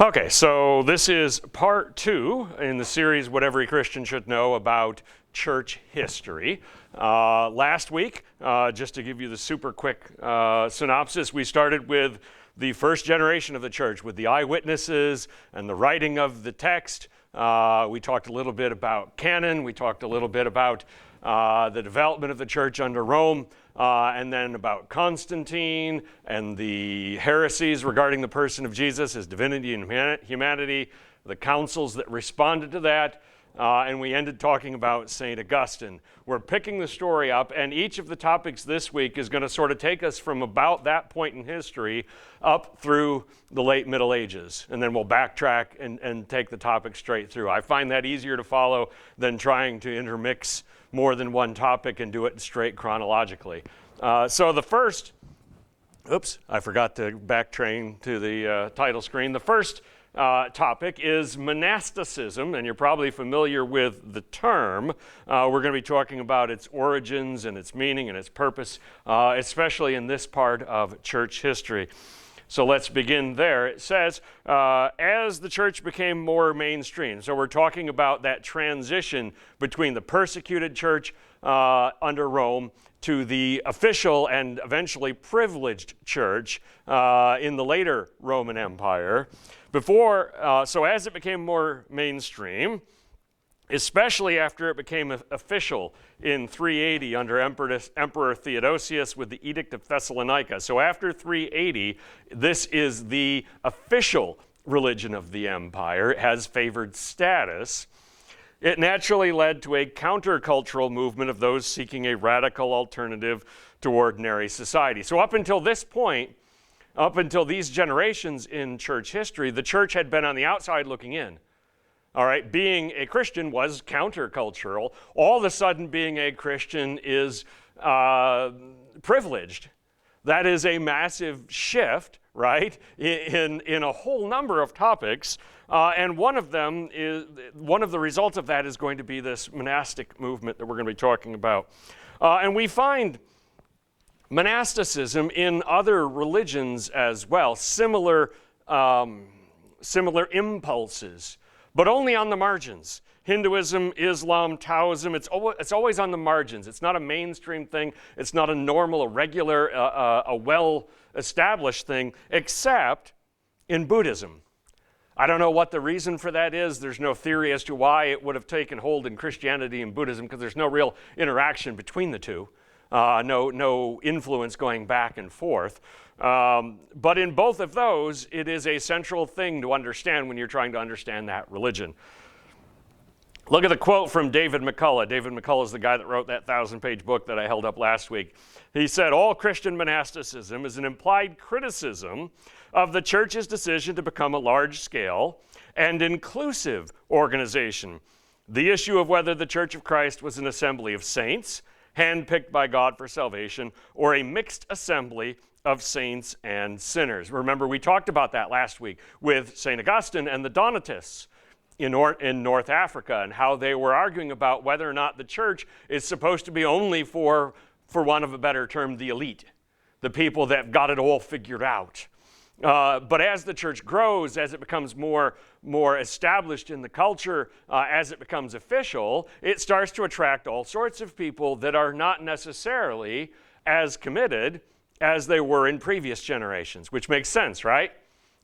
Okay, so this is part 2 in the series, What Every Christian Should Know About Church History. Last week, just to give you the super quick synopsis, we started with the first generation of the church, with the eyewitnesses and the writing of the text. We talked a little bit about canon. We talked a little bit about the development of the church under Rome, and then about Constantine and the heresies regarding the person of Jesus, his divinity and humanity, the councils that responded to that, and we ended talking about St. Augustine. We're picking the story up, and each of the topics this week is going to sort of take us from about that point in history up through the late Middle Ages, and then we'll backtrack and take the topic straight through. I find that easier to follow than trying to intermix more than one topic and do it straight chronologically. So the first, I forgot to backtrain to the title screen. The first topic is monasticism, and you're probably familiar with the term. We're going to be talking about its origins and its meaning and its purpose, especially in this part of church history. So let's begin there. It says, as the church became more mainstream, so we're talking about that transition between the persecuted church under Rome to the official and eventually privileged church in the later Roman Empire. So as it became more mainstream, especially after it became official in 380 under Emperor Theodosius with the Edict of Thessalonica. So after 380, this is the official religion of the empire. It has favored status. It naturally led to a countercultural movement of those seeking a radical alternative to ordinary society. So up until this point, up until these generations in church history, the church had been on the outside looking in. All right, being a Christian was countercultural. All of a sudden, being a Christian is privileged. That is a massive shift, right, in a whole number of topics. And one of the results of that is going to be this monastic movement that we're going to be talking about. And we find monasticism in other religions as well, similar impulses, but only on the margins. Hinduism, Islam, Taoism, it's always on the margins. It's not a mainstream thing. It's not a normal, a regular, a well-established thing, except in Buddhism. I don't know what the reason for that is. There's no theory as to why it would have taken hold in Christianity and Buddhism, because there's no real interaction between the two. No influence going back and forth. But in both of those, it is a central thing to understand when you're trying to understand that religion. Look at the quote from David McCullough. David McCullough is the guy that wrote that 1,000-page book that I held up last week. He said, all Christian monasticism is an implied criticism of the church's decision to become a large-scale and inclusive organization. The issue of whether the Church of Christ was an assembly of saints, handpicked by God for salvation, or a mixed assembly of saints and sinners. Remember, we talked about that last week with St. Augustine and the Donatists in North Africa, and how they were arguing about whether or not the church is supposed to be only for want of a better term, the elite, the people that got it all figured out. But as the church grows, as it becomes more established in the culture, as it becomes official, it starts to attract all sorts of people that are not necessarily as committed as they were in previous generations, which makes sense, right?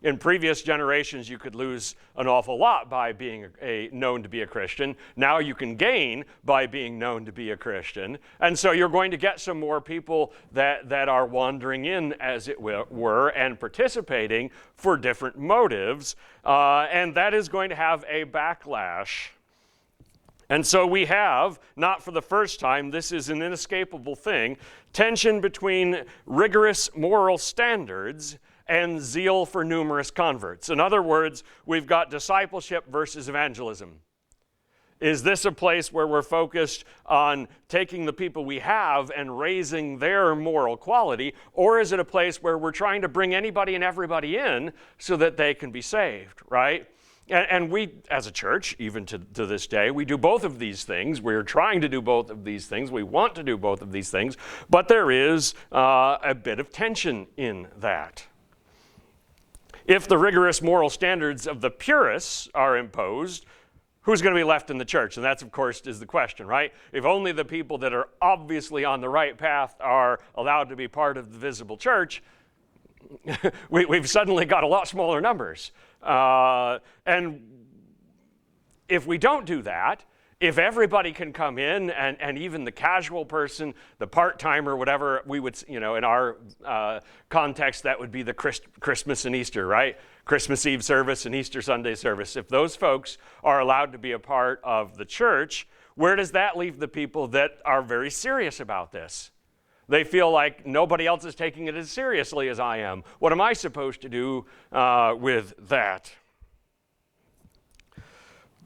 In previous generations, you could lose an awful lot by being known to be a Christian. Now you can gain by being known to be a Christian. And so you're going to get some more people that are wandering in, as it were, and participating for different motives. And that is going to have a backlash. And so we have, not for the first time, this is an inescapable thing, tension between rigorous moral standards and zeal for numerous converts. In other words, we've got discipleship versus evangelism. Is this a place where we're focused on taking the people we have and raising their moral quality, or is it a place where we're trying to bring anybody and everybody in so that they can be saved, right? And we, as a church, even to this day, we do both of these things. We're trying to do both of these things. We want to do both of these things, but there is a bit of tension in that. If the rigorous moral standards of the purists are imposed, who's going to be left in the church? And that's, of course, is the question, right? If only the people that are obviously on the right path are allowed to be part of the visible church, we've suddenly got a lot smaller numbers. And if we don't do that, if everybody can come in, and even the casual person, the part-timer, whatever, we would, in our context, that would be the Christmas and Easter, right? Christmas Eve service and Easter Sunday service. If those folks are allowed to be a part of the church, where does that leave the people that are very serious about this? They feel like nobody else is taking it as seriously as I am. What am I supposed to do with that?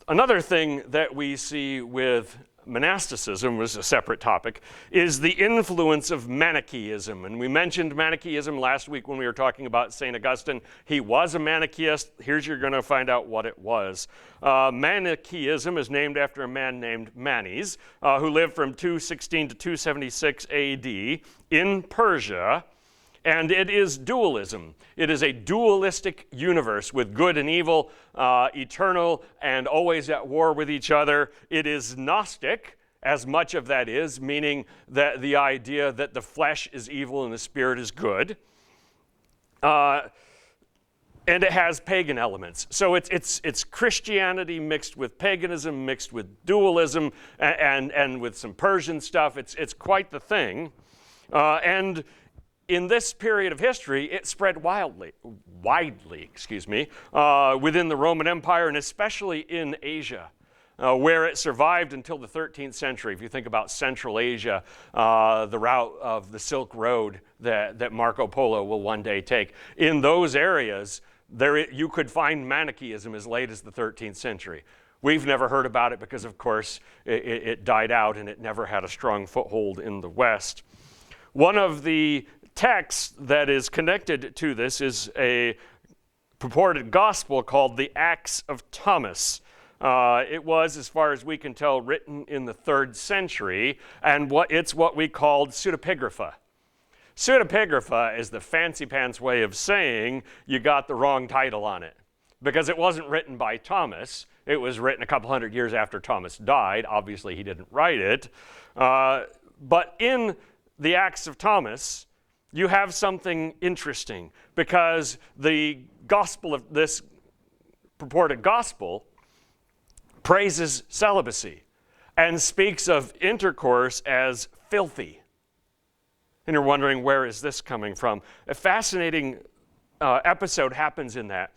Another thing that we see with monasticism, was a separate topic, is the influence of Manichaeism. And we mentioned Manichaeism last week when we were talking about St. Augustine. He was a Manichaeist. Here's you're going to find out what it was. Manichaeism is named after a man named Manes, who lived from 216 to 276 AD in Persia. And it is dualism. It is a dualistic universe with good and evil, eternal and always at war with each other. It is Gnostic, as much of that is, meaning that the idea that the flesh is evil and the spirit is good. And it has pagan elements. So it's Christianity mixed with paganism, mixed with dualism, and with some Persian stuff. It's quite the thing. And in this period of history, it spread widely, within the Roman Empire, and especially in Asia, where it survived until the 13th century. If you think about Central Asia, the route of the Silk Road that Marco Polo will one day take, in those areas, you could find Manichaeism as late as the 13th century. We've never heard about it because, of course, it died out and it never had a strong foothold in the West. One of the texts that is connected to this is a purported gospel called the Acts of Thomas. It was, as far as we can tell, written in the 3rd century, and it's what we called pseudepigrapha. Pseudepigrapha is the fancy pants way of saying you got the wrong title on it, because it wasn't written by Thomas. It was written a couple hundred years after Thomas died. Obviously, he didn't write it. But in the Acts of Thomas, you have something interesting, because the gospel of this purported gospel praises celibacy and speaks of intercourse as filthy. And you're wondering, where is this coming from? A fascinating episode happens in that.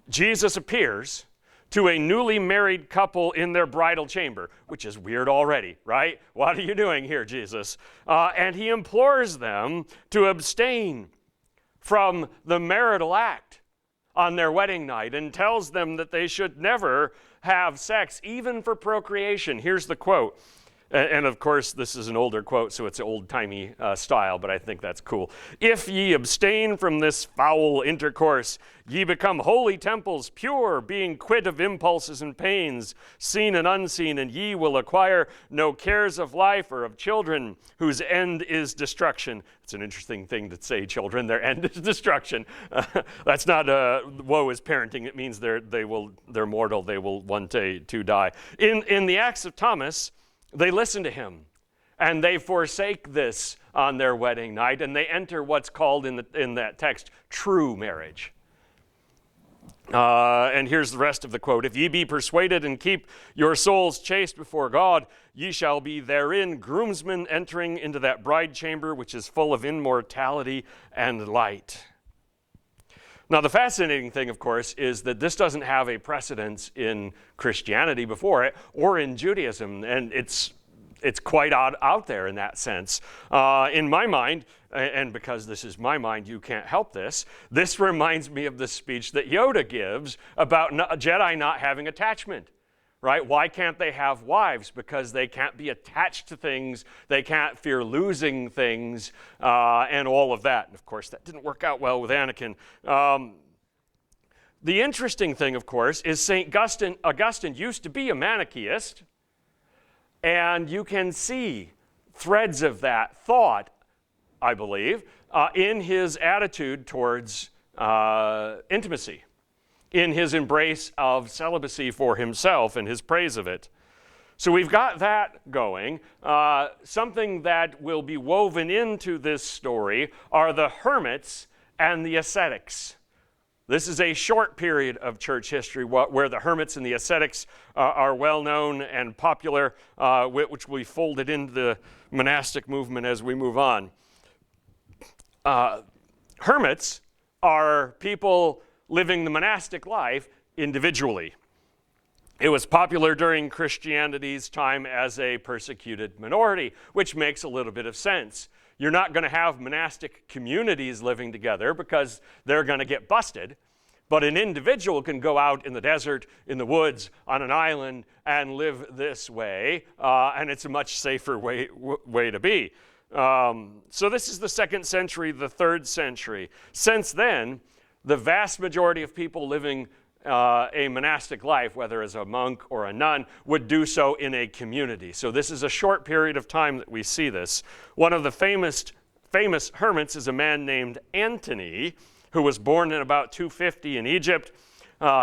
Jesus appears to a newly married couple in their bridal chamber, which is weird already, right? What are you doing here, Jesus? And he implores them to abstain from the marital act on their wedding night and tells them that they should never have sex, even for procreation. Here's the quote. And of course, this is an older quote, so it's old-timey style, but I think that's cool. "If ye abstain from this foul intercourse, ye become holy temples, pure, being quit of impulses and pains, seen and unseen, and ye will acquire no cares of life or of children, whose end is destruction." It's an interesting thing to say, children, their end is destruction. That's not woe is parenting. It means they're mortal. They will one day to die. In the Acts of Thomas, they listen to him, and they forsake this on their wedding night, and they enter what's called in that text true marriage. And here's the rest of the quote. "If ye be persuaded and keep your souls chaste before God, ye shall be therein groomsmen entering into that bride chamber which is full of immortality and light." Now, the fascinating thing, of course, is that this doesn't have a precedence in Christianity before it or in Judaism, and it's quite out there in that sense. In my mind, and because this is my mind, you can't help this, this reminds me of the speech that Yoda gives about Jedi not having attachment. Right? Why can't they have wives? Because they can't be attached to things, they can't fear losing things, and all of that. And of course, that didn't work out well with Anakin. The interesting thing, of course, is St. Augustine used to be a Manichaeist, and you can see threads of that thought, I believe, in his attitude towards intimacy, in his embrace of celibacy for himself and his praise of it. So we've got that going. Something that will be woven into this story are the hermits and the ascetics. This is a short period of church history where the hermits and the ascetics are well known and popular, which will be folded into the monastic movement as we move on. Hermits are people living the monastic life individually. It was popular during Christianity's time as a persecuted minority, which makes a little bit of sense. You're not going to have monastic communities living together because they're going to get busted. But an individual can go out in the desert, in the woods, on an island, and live this way, and it's a much safer way to be. So this is the 2nd century, the 3rd century. Since then, the vast majority of people living a monastic life, whether as a monk or a nun, would do so in a community. So this is a short period of time that we see this. One of the famous hermits is a man named Antony, who was born in about 250 in Egypt.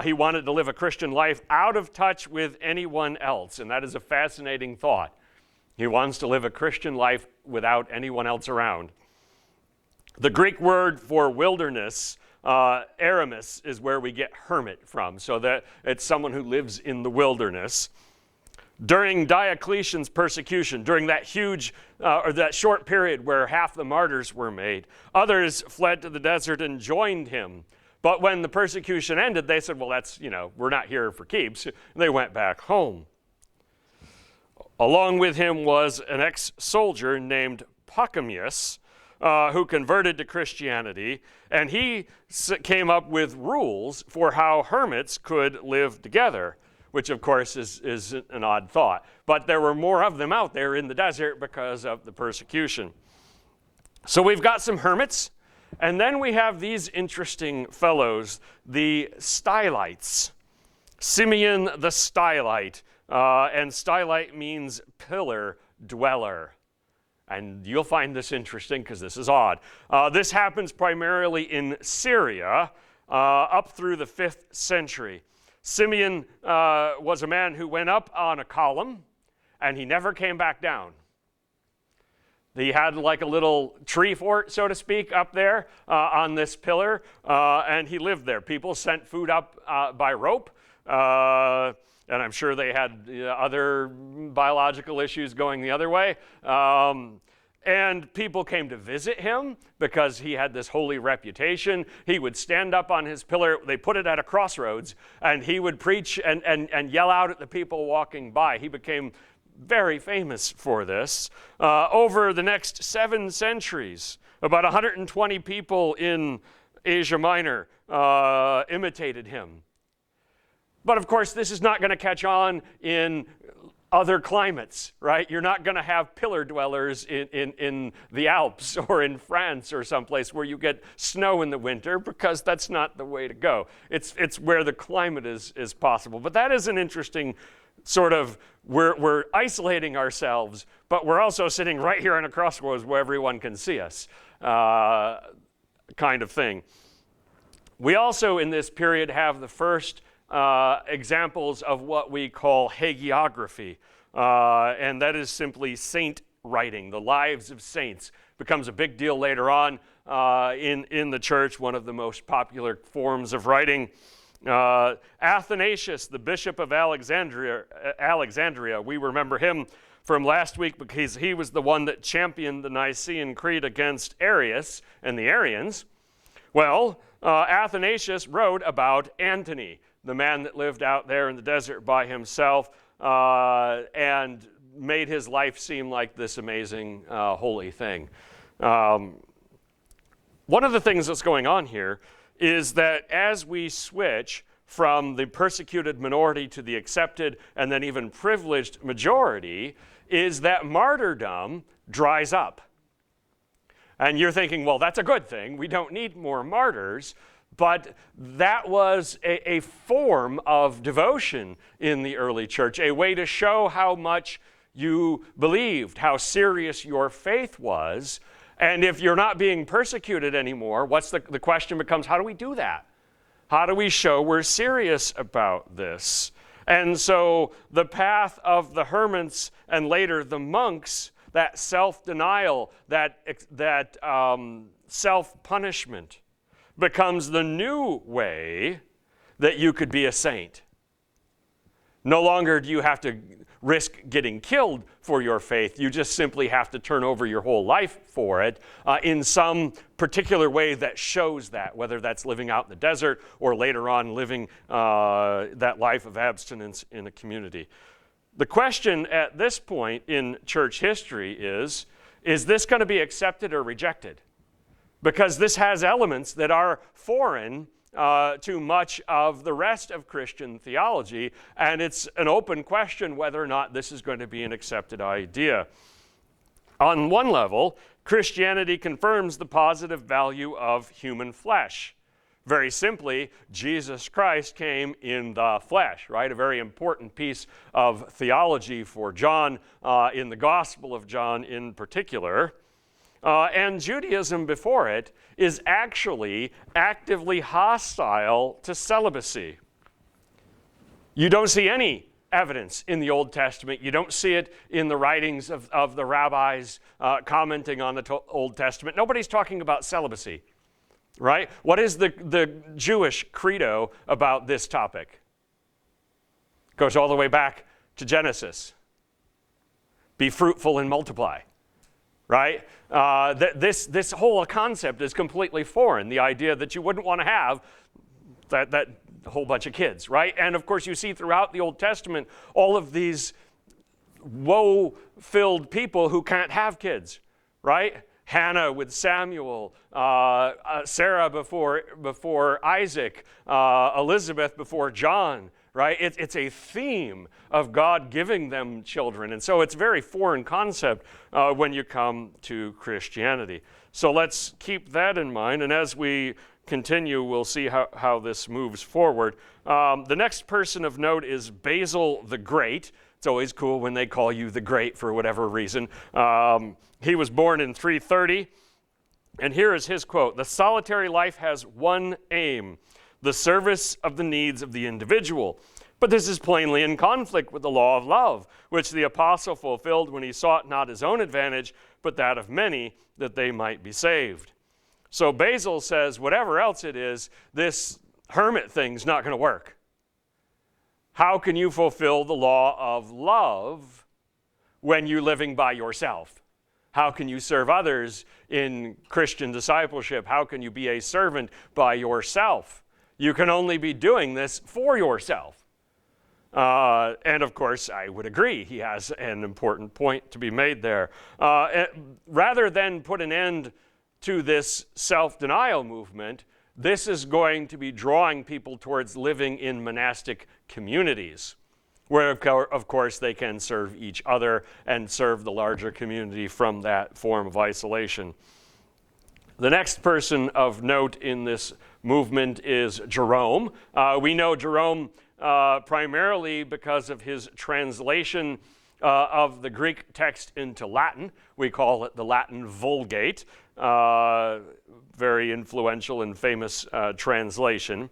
He wanted to live a Christian life out of touch with anyone else, and that is a fascinating thought. He wants to live a Christian life without anyone else around. The Greek word for wilderness, Aramis, is where we get hermit from, so that it's someone who lives in the wilderness. During Diocletian's persecution, during that that short period where half the martyrs were made, others fled to the desert and joined him. But when the persecution ended, they said, well, we're not here for keeps. And they went back home. Along with him was an ex-soldier named Pachomius, who converted to Christianity, and he came up with rules for how hermits could live together, which of course is an odd thought. But there were more of them out there in the desert because of the persecution. So we've got some hermits, and then we have these interesting fellows, the stylites. Simeon the Stylite, and stylite means pillar dweller. And you'll find this interesting because this is odd. This happens primarily in Syria up through the 5th century. Simeon was a man who went up on a column and he never came back down. He had like a little tree fort, so to speak, up there on this pillar, and he lived there. People sent food up by rope, and I'm sure they had other biological issues going the other way. And people came to visit him because he had this holy reputation. He would stand up on his pillar. They put it at a crossroads, and he would preach and yell out at the people walking by. He became very famous for this. Over the next 7 centuries, about 120 people in Asia Minor imitated him. But of course, this is not going to catch on in other climates, right? You're not going to have pillar dwellers in the Alps or in France or someplace where you get snow in the winter, because that's not the way to go. It's where the climate is possible. But that is an interesting sort of, we're isolating ourselves, but we're also sitting right here on a crossroads where everyone can see us, kind of thing. We also, in this period, have the first examples of what we call hagiography, and that is simply saint writing. The lives of saints becomes a big deal later on in the church, one of the most popular forms of writing. Athanasius, the bishop of Alexandria, we remember him from last week because he was the one that championed the Nicene Creed against Arius and the Arians. Well, Athanasius wrote about Antony, the man that lived out there in the desert by himself and made his life seem like this amazing holy thing. One of the things that's going on here is that as we switch from the persecuted minority to the accepted and then even privileged majority, is that martyrdom dries up. And you're thinking, well, that's a good thing. We don't need more martyrs. But that was a form of devotion in the early church, a way to show how much you believed, how serious your faith was, And if you're not being persecuted anymore, the question becomes, how do we do that? How do we show we're serious about this? And so the path of the hermits and later the monks, that self-denial, that self-punishment, becomes the new way that you could be a saint. No longer do you have to risk getting killed for your faith. You just simply have to turn over your whole life for it in some particular way that shows that, whether that's living out in the desert or later on living that life of abstinence in a community. The question at this point in church history is this going to be accepted or rejected? Because this has elements that are foreign to much of the rest of Christian theology, and it's an open question whether or not this is going to be an accepted idea. On one level, Christianity confirms the positive value of human flesh. Very simply, Jesus Christ came in the flesh, right? A very important piece of theology for John, in the Gospel of John in particular. And Judaism before it is actually actively hostile to celibacy. You don't see any evidence in the Old Testament. You don't see it in the writings of the rabbis commenting on the Old Testament. Nobody's talking about celibacy, right? What is the Jewish credo about this topic? It goes all the way back to Genesis. Be fruitful and multiply. Right? This whole concept is completely foreign. The idea that you wouldn't want to have that whole bunch of kids, right? And of course, you see throughout the Old Testament all of these woe-filled people who can't have kids, right? Hannah with Samuel, Sarah before Isaac, Elizabeth before John. Right? It's a theme of God giving them children. And so it's a very foreign concept when you come to Christianity. So let's keep that in mind. And as we continue, we'll see how this moves forward. The next person of note is Basil the Great. It's always cool when they call you the Great for whatever reason. He was born in 330. And here is his quote: "The solitary life has one aim, the service of the needs of the individual. But this is plainly in conflict with the law of love, which the apostle fulfilled when he sought not his own advantage, but that of many, that they might be saved." So Basil says, whatever else it is, this hermit thing's not going to work. How can you fulfill the law of love when you're living by yourself? How can you serve others in Christian discipleship? How can you be a servant by yourself? You can only be doing this for yourself. And of course, I would agree, he has an important point to be made there. Rather than put an end to this self-denial movement, this is going to be drawing people towards living in monastic communities, where of course they can serve each other and serve the larger community from that form of isolation. The next person of note in this movement is Jerome. We know Jerome primarily because of his translation of the Greek text into Latin. We call it the Latin Vulgate. Very influential and famous translation.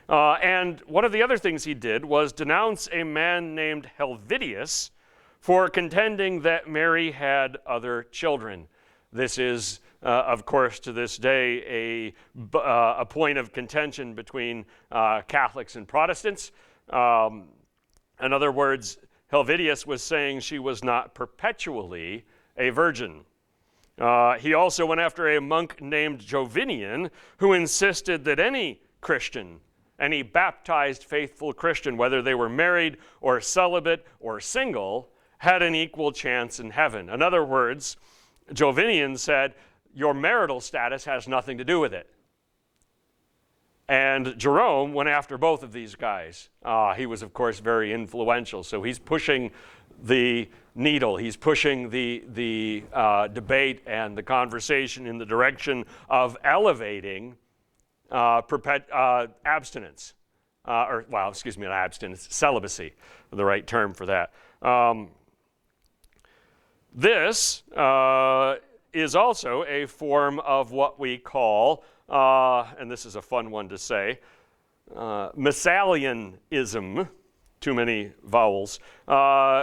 And one of the other things he did was denounce a man named Helvidius for contending that Mary had other children. This is of course, to this day, a point of contention between Catholics and Protestants. In other words, Helvidius was saying she was not perpetually a virgin. He also went after a monk named Jovinian, who insisted that any Christian, any baptized faithful Christian, whether they were married or celibate or single, had an equal chance in heaven. In other words, Jovinian said, your marital status has nothing to do with it. And Jerome went after both of these guys. He was, of course, very influential. So he's pushing the needle. He's pushing the debate and the conversation in the direction of elevating abstinence. Not abstinence, celibacy, the right term for that. This is also a form of what we call, and this is a fun one to say, Messalianism, too many vowels,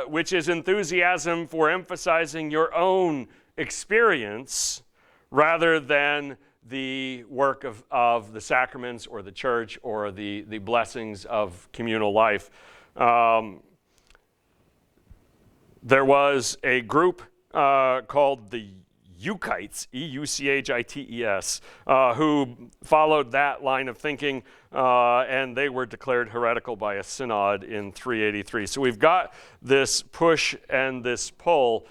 which is enthusiasm for emphasizing your own experience rather than the work of the sacraments or the church or the blessings of communal life. There was a group called the Euchites, E-U-C-H-I-T-E-S, who followed that line of thinking, and they were declared heretical by a synod in 383. So we've got this push and this pull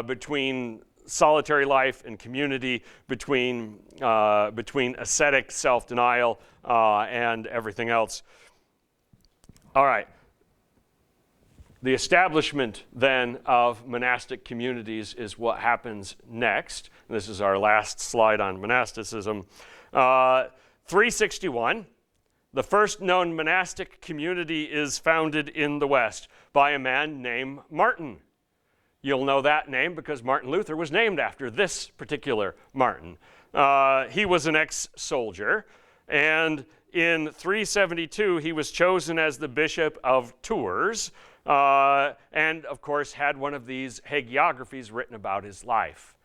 between solitary life and community, between ascetic self-denial and everything else. All right. The establishment, then, of monastic communities is what happens next. This is our last slide on monasticism. 361, the first known monastic community is founded in the West by a man named Martin. You'll know that name because Martin Luther was named after this particular Martin. He was an ex-soldier, and in 372 he was chosen as the Bishop of Tours, and of course had one of these hagiographies written about his life.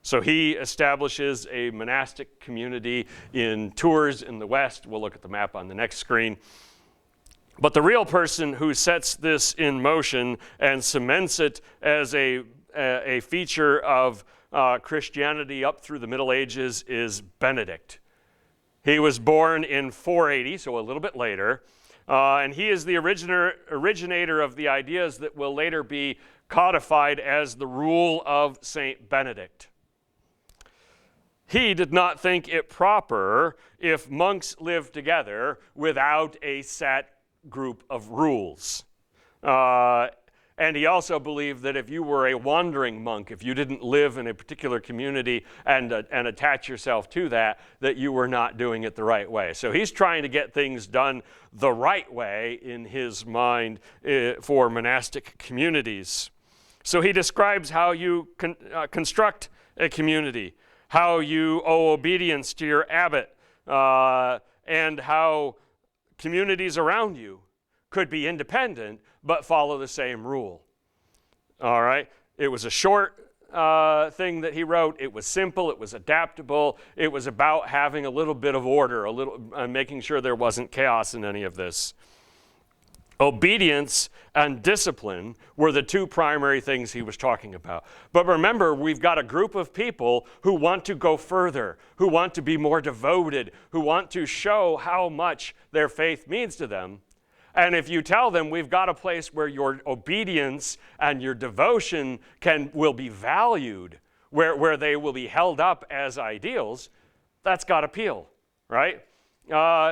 So he establishes a monastic community in Tours in the West. We'll look at the map on the next screen. But the real person who sets this in motion and cements it as a feature of Christianity up through the Middle Ages is Benedict. He was born in 480, so a little bit later. And he is the originator of the ideas that will later be codified as the rule of Saint Benedict. He did not think it proper if monks lived together without a set group of rules. And he also believed that if you were a wandering monk, if you didn't live in a particular community and attach yourself to that, that you were not doing it the right way. So he's trying to get things done the right way in his mind for monastic communities. So he describes how you construct a community, how you owe obedience to your abbot, and how communities around you could be independent but follow the same rule. All right? It was a short thing that he wrote. It was simple. It was adaptable. It was about having a little bit of order, making sure there wasn't chaos in any of this. Obedience and discipline were the two primary things he was talking about. But remember, we've got a group of people who want to go further, who want to be more devoted, who want to show how much their faith means to them. And if you tell them we've got a place where your obedience and your devotion will be valued, where they will be held up as ideals, that's got appeal, right?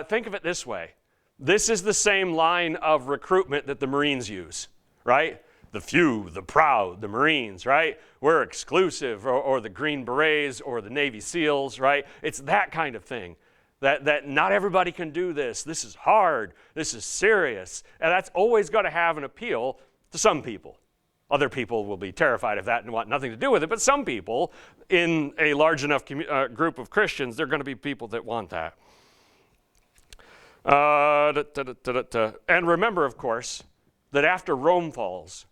Think of it this way. This is the same line of recruitment that the Marines use, right? The few, the proud, the Marines, right? We're exclusive, or the Green Berets, or the Navy SEALs, right? It's that kind of thing. That not everybody can do this. This is hard. This is serious. And that's always going to have an appeal to some people. Other people will be terrified of that and want nothing to do with it. But some people, in a large enough group of Christians, they're going to be people that want that. And remember, of course, that after Rome falls,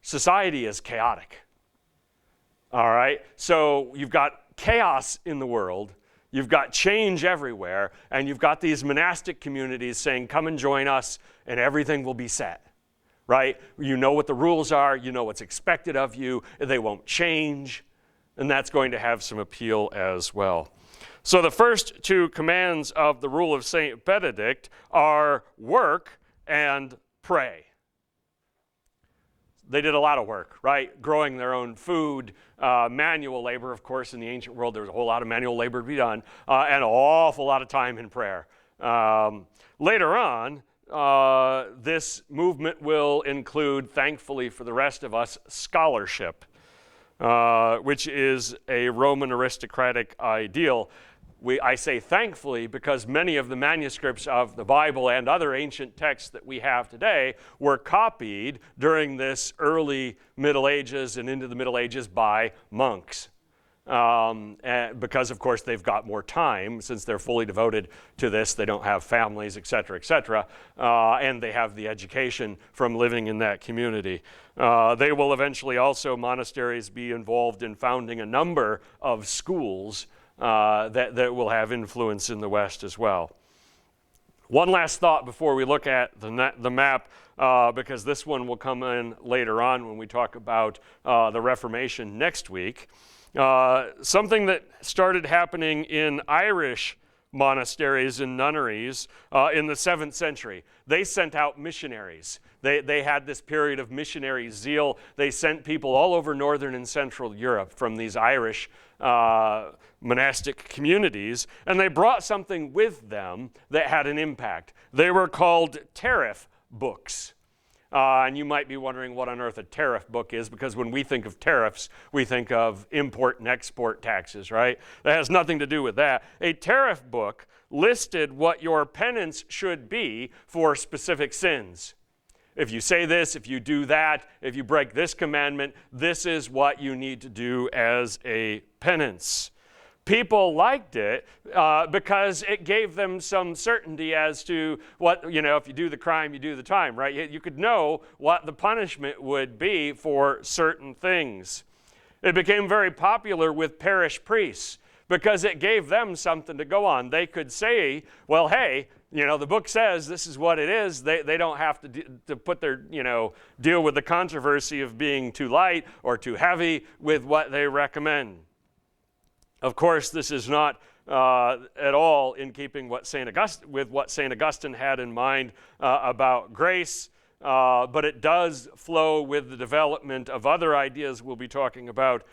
society is chaotic. All right? So you've got chaos in the world. You've got change everywhere, and you've got these monastic communities saying, come and join us, and everything will be set, right? You know what the rules are. You know what's expected of you. They won't change, and that's going to have some appeal as well. So the first two commands of the rule of Saint Benedict are work and pray. They did a lot of work, right? Growing their own food, manual labor. Of course, in the ancient world, there was a whole lot of manual labor to be done, and an awful lot of time in prayer. Later on, this movement will include, thankfully for the rest of us, scholarship, which is a Roman aristocratic ideal. I say thankfully because many of the manuscripts of the Bible and other ancient texts that we have today were copied during this early Middle Ages and into the Middle Ages by monks. because, of course, they've got more time since they're fully devoted to this. They don't have families, et cetera, and they have the education from living in that community. They will eventually also, monasteries, be involved in founding a number of schools that will have influence in the West as well. One last thought before we look at the map, because this one will come in later on when we talk about the Reformation next week. Something that started happening in Irish monasteries and nunneries in the 7th century. They sent out missionaries. They had this period of missionary zeal. They sent people all over Northern and Central Europe from these Irish monastic communities, and they brought something with them that had an impact. They were called tariff books. And you might be wondering what on earth a tariff book is, because when we think of tariffs, we think of import and export taxes, right? That has nothing to do with that. A tariff book listed what your penance should be for specific sins. If you say this, if you do that, if you break this commandment, this is what you need to do as a penance. People liked it because it gave them some certainty as to what, if you do the crime, you do the time, right? You could know what the punishment would be for certain things. It became very popular with parish priests because it gave them something to go on. They could say, well, hey, the book says this is what it is. They don't have to put their, deal with the controversy of being too light or too heavy with what they recommend. Of course, this is not at all in keeping with what St. Augustine had in mind about grace, but it does flow with the development of other ideas we'll be talking about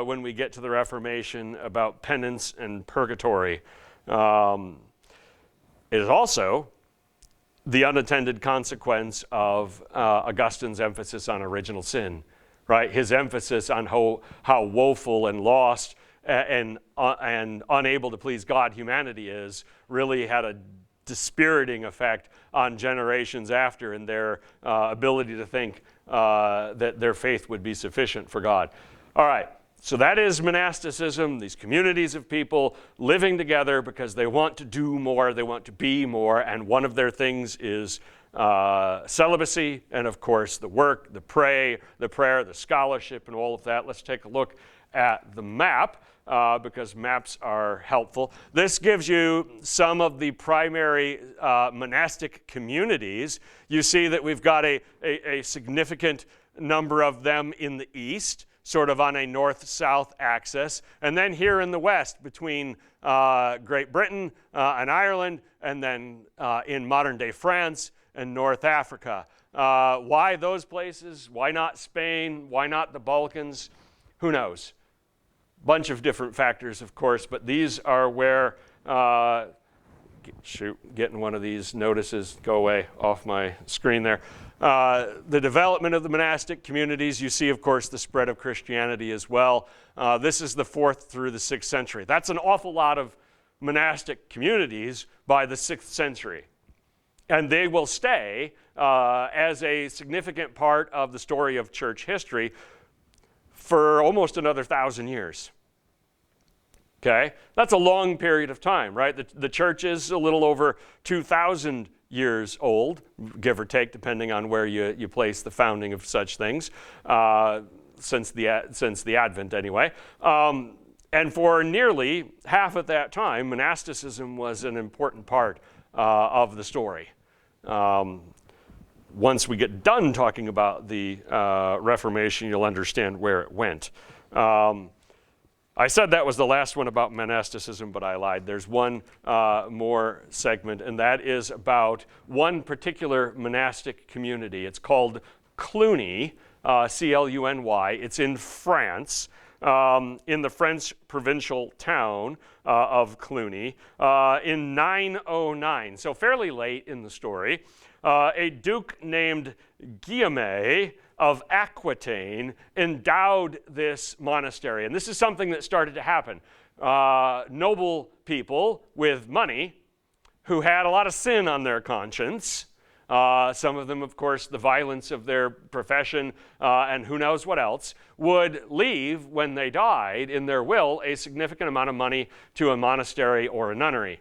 when we get to the Reformation about penance and purgatory. It is also the unintended consequence of Augustine's emphasis on original sin, right? His emphasis on how woeful and lost and unable to please God humanity is really had a dispiriting effect on generations after and their ability to think that their faith would be sufficient for God. All right, so that is monasticism, these communities of people living together because they want to do more, they want to be more, and one of their things is celibacy, and of course the work, the prayer, the scholarship, and all of that. Let's take a look at the map. Because maps are helpful. This gives you some of the primary monastic communities. You see that we've got a significant number of them in the east, sort of on a north-south axis, and then here in the west between Great Britain and Ireland, and then in modern-day France and North Africa. Why those places? Why not Spain? Why not the Balkans? Who knows? Bunch of different factors, of course, but these are where, getting one of these notices, go away off my screen there. The development of the monastic communities, you see, of course, the spread of Christianity as well. This is the 4th through the 6th century. That's an awful lot of monastic communities by the 6th century. And they will stay as a significant part of the story of church history for almost another 1,000 years. Okay, that's a long period of time, right? The church is a little over 2,000 years old, give or take, depending on where you place the founding of such things, since the Advent anyway. And for nearly half of that time, monasticism was an important part of the story. Once we get done talking about the Reformation, you'll understand where it went. I said that was the last one about monasticism, but I lied. There's one more segment, and that is about one particular monastic community. It's called Cluny, C-L-U-N-Y. It's in France, in the French provincial town of Cluny, in 909, so fairly late in the story. A duke named Guillaume of Aquitaine endowed this monastery. And this is something that started to happen. Noble people with money who had a lot of sin on their conscience some of them, of course, the violence of their profession, and who knows what else, would leave, when they died, in their will, a significant amount of money to a monastery or a nunnery.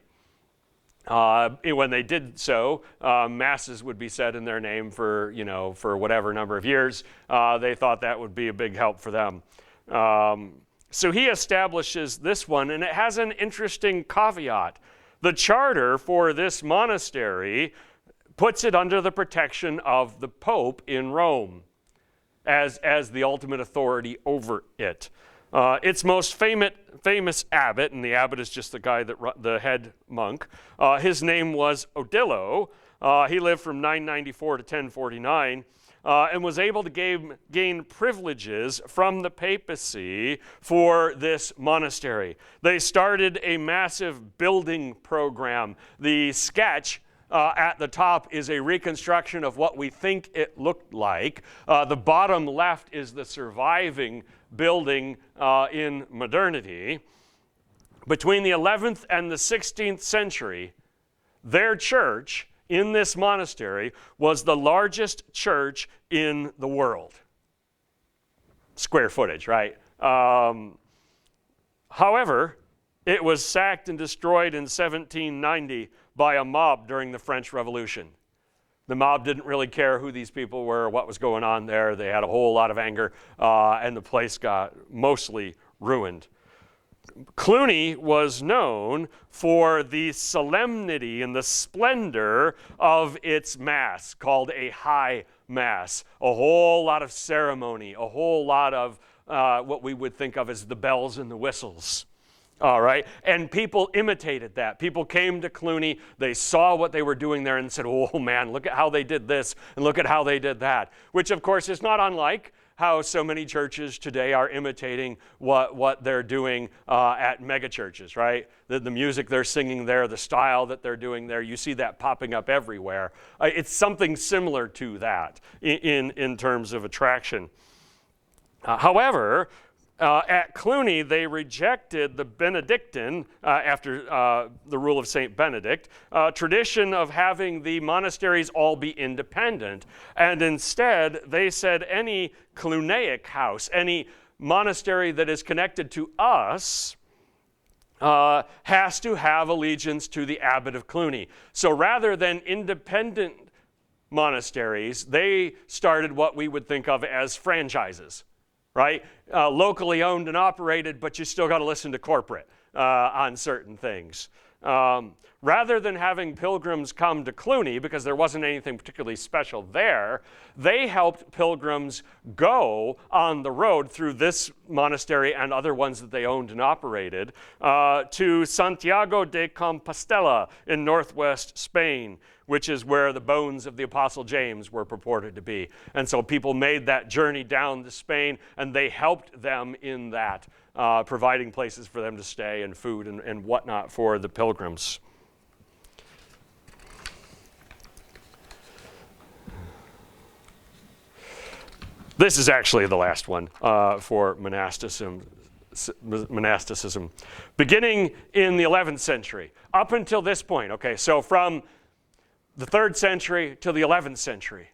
When they did so, masses would be said in their name for, for whatever number of years. They thought that would be a big help for them. So he establishes this one, and it has an interesting caveat. The charter for this monastery puts it under the protection of the Pope in Rome as the ultimate authority over it. Its most famous abbot, and the abbot is just the guy the head monk, his name was Odilo. He lived from 994 to 1049 and was able to gain privileges from the papacy for this monastery. They started a massive building program. The sketch at the top is a reconstruction of what we think it looked like. The bottom left is the surviving building in modernity. Between the 11th and the 16th century, their church in this monastery was the largest church in the world. Square footage, right? However, it was sacked and destroyed in 1790 by a mob during the French Revolution. The mob didn't really care who these people were, what was going on there. They had a whole lot of anger, and the place got mostly ruined. Cluny was known for the solemnity and the splendor of its Mass, called a high Mass. A whole lot of ceremony, a whole lot of what we would think of as the bells and the whistles. All right, and people imitated that. People came to Cluny, they saw what they were doing there and said, oh man, look at how they did this and look at how they did that, which of course is not unlike how so many churches today are imitating what they're doing at megachurches, right? The music they're singing there, the style that they're doing there, you see that popping up everywhere. It's something similar to that in terms of attraction. However, at Cluny, they rejected the Benedictine, after the rule of St. Benedict, tradition of having the monasteries all be independent. And instead, they said any Clunaic house, any monastery that is connected to us, has to have allegiance to the abbot of Cluny. So rather than independent monasteries, they started what we would think of as franchises. Right? Locally owned and operated, but you still got to listen to corporate on certain things. Rather than having pilgrims come to Cluny, because there wasn't anything particularly special there, they helped pilgrims go on the road through this monastery and other ones that they owned and operated to Santiago de Compostela in northwest Spain, which is where the bones of the Apostle James were purported to be. And so people made that journey down to Spain, and they helped them in that, providing places for them to stay and food and whatnot for the pilgrims. This is actually the last one for monasticism. Beginning in the 11th century, up until this point, okay, so from the 3rd century to the 11th century,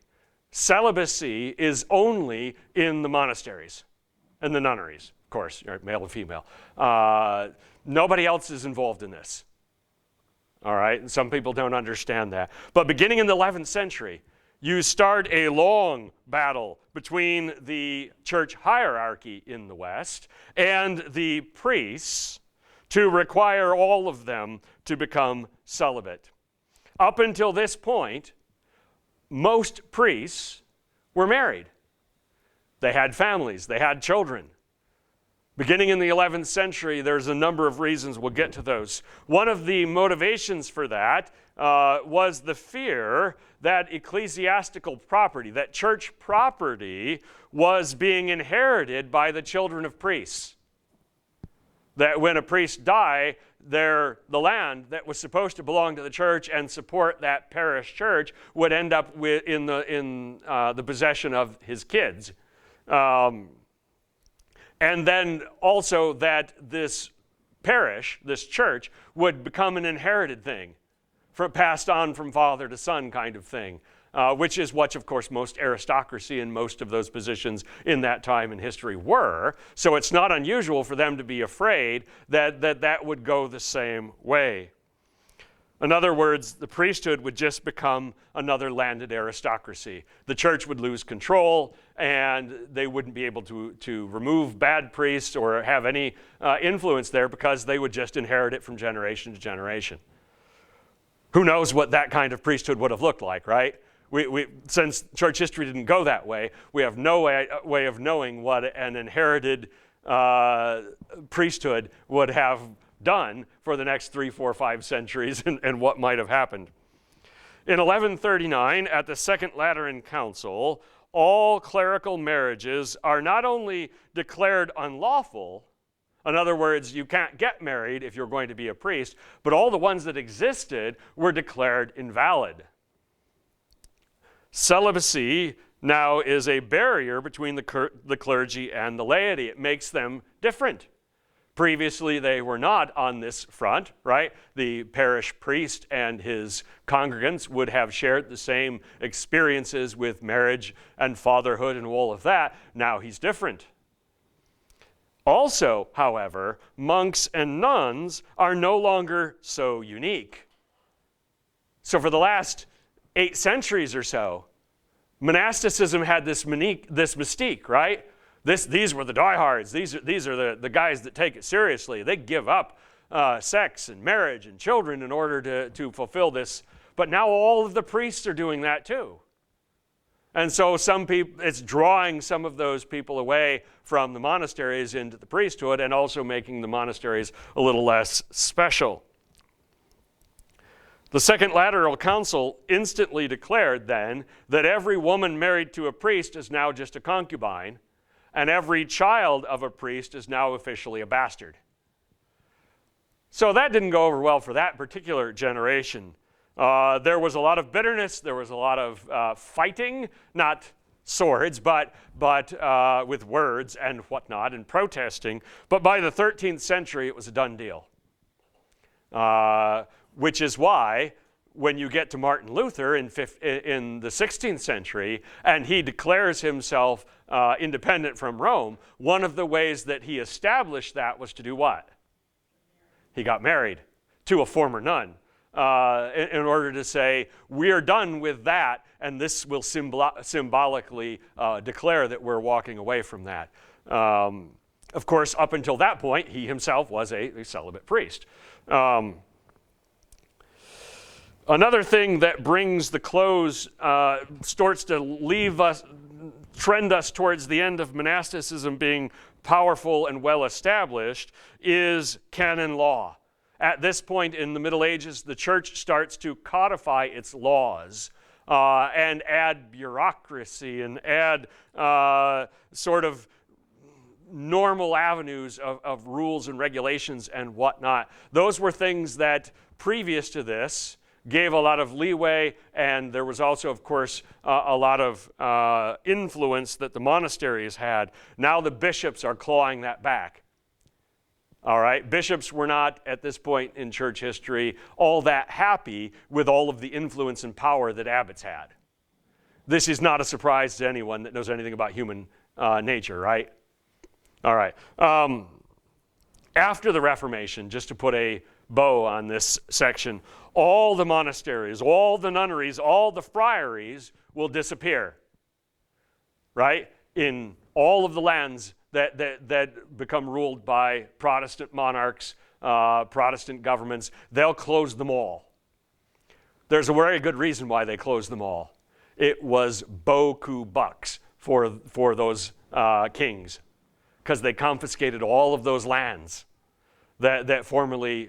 celibacy is only in the monasteries and the nunneries, of course, male and female. Nobody else is involved in this. All right, and some people don't understand that. But beginning in the 11th century, you start a long battle between the church hierarchy in the West and the priests to require all of them to become celibate. Up until this point, most priests were married. They had families, they had children. Beginning in the 11th century, there's a number of reasons, we'll get to those. One of the motivations for that was the fear that ecclesiastical property, that church property, was being inherited by the children of priests. That when a priest died, the land that was supposed to belong to the church and support that parish church would end up in the possession of his kids. And then also that this parish, this church, would become an inherited thing, passed on from father to son kind of thing. which is what, of course, most aristocracy and most of those positions in that time in history were. So it's not unusual for them to be afraid that would go the same way. In other words, the priesthood would just become another landed aristocracy. The church would lose control, and they wouldn't be able to remove bad priests or have any influence there, because they would just inherit it from generation to generation. Who knows what that kind of priesthood would have looked like, right? Since church history didn't go that way, we have no way of knowing what an inherited priesthood would have done for the next 3, 4, 5 centuries and what might have happened. In 1139, at the Second Lateran Council, all clerical marriages are not only declared unlawful, in other words, you can't get married if you're going to be a priest, but all the ones that existed were declared invalid. Celibacy now is a barrier between the clergy and the laity. It makes them different. Previously, they were not on this front, right? The parish priest and his congregants would have shared the same experiences with marriage and fatherhood and all of that. Now he's different. Also, however, monks and nuns are no longer so unique. So for the last 8 centuries or so, monasticism had this mystique, right? These were the diehards. These are the guys that take it seriously. They give up sex and marriage and children in order to fulfill this. But now all of the priests are doing that too. And so some people, it's drawing some of those people away from the monasteries into the priesthood, and also making the monasteries a little less special. The Second Lateran Council instantly declared then that every woman married to a priest is now just a concubine, and every child of a priest is now officially a bastard. So that didn't go over well for that particular generation. There was a lot of bitterness, there was a lot of fighting, not swords, but with words and whatnot, and protesting. But by the 13th century, it was a done deal. Which is why, when you get to Martin Luther in the 16th century, and he declares himself independent from Rome, one of the ways that he established that was to do what? He got married to a former nun in order to say, we are done with that, and this will symbolically declare that we're walking away from that. Of course, up until that point, he himself was a celibate priest. Another thing that brings the close, starts to trend us towards the end of monasticism being powerful and well established, is canon law. At this point in the Middle Ages, the church starts to codify its laws and add bureaucracy and add sort of normal avenues of rules and regulations and whatnot. Those were things that previous to this gave a lot of leeway, and there was also, of course, a lot of influence that the monasteries had. Now the bishops are clawing that back. All right, bishops were not, at this point in church history, all that happy with all of the influence and power that abbots had. This is not a surprise to anyone that knows anything about human nature, right? All right. After the Reformation, just to put a bow on this section, all the monasteries, all the nunneries, all the friaries will disappear, right? In all of the lands that become ruled by Protestant monarchs, Protestant governments, they'll close them all. There's a very good reason why they closed them all. It was beaucoup bucks for those kings, because they confiscated all of those lands that formerly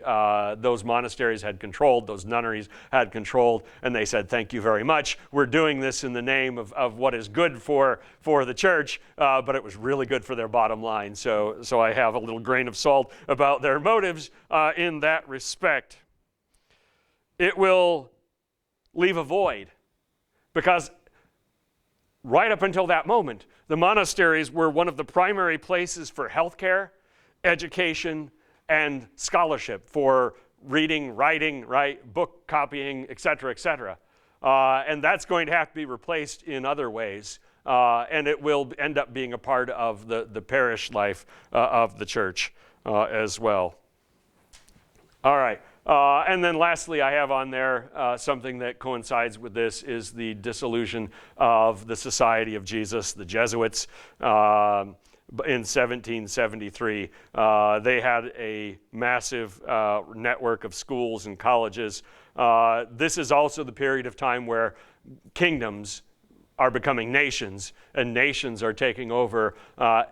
those monasteries had controlled, those nunneries had controlled, and they said, thank you very much. We're doing this in the name of what is good for the church, but it was really good for their bottom line. So I have a little grain of salt about their motives in that respect. It will leave a void, because right up until that moment, the monasteries were one of the primary places for healthcare, education, and scholarship, for reading, writing, right, book copying, etc., etc. and that's going to have to be replaced in other ways, and it will end up being a part of the parish life of the church as well. All right. And then lastly, I have on there something that coincides with this is the dissolution of the Society of Jesus, the Jesuits, in 1773. They had a massive network of schools and colleges. This is also the period of time where kingdoms are becoming nations, and nations are taking over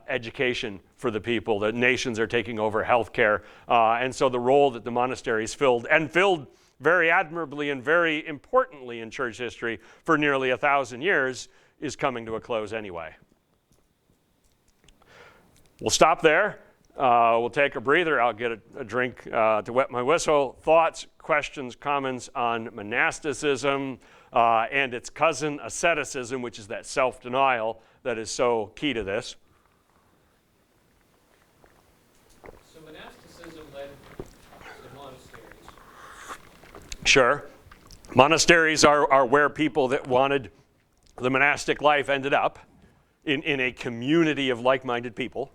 education for the people. The nations are taking over healthcare. And so the role that the monasteries filled very admirably and very importantly in church history for nearly 1,000 years is coming to a close anyway. We'll stop there. We'll take a breather. I'll get a drink to wet my whistle. Thoughts, questions, comments on monasticism and its cousin asceticism, which is that self-denial that is so key to this. So monasticism led to monasteries. Sure. Monasteries are where people that wanted the monastic life ended up in a community of like-minded people.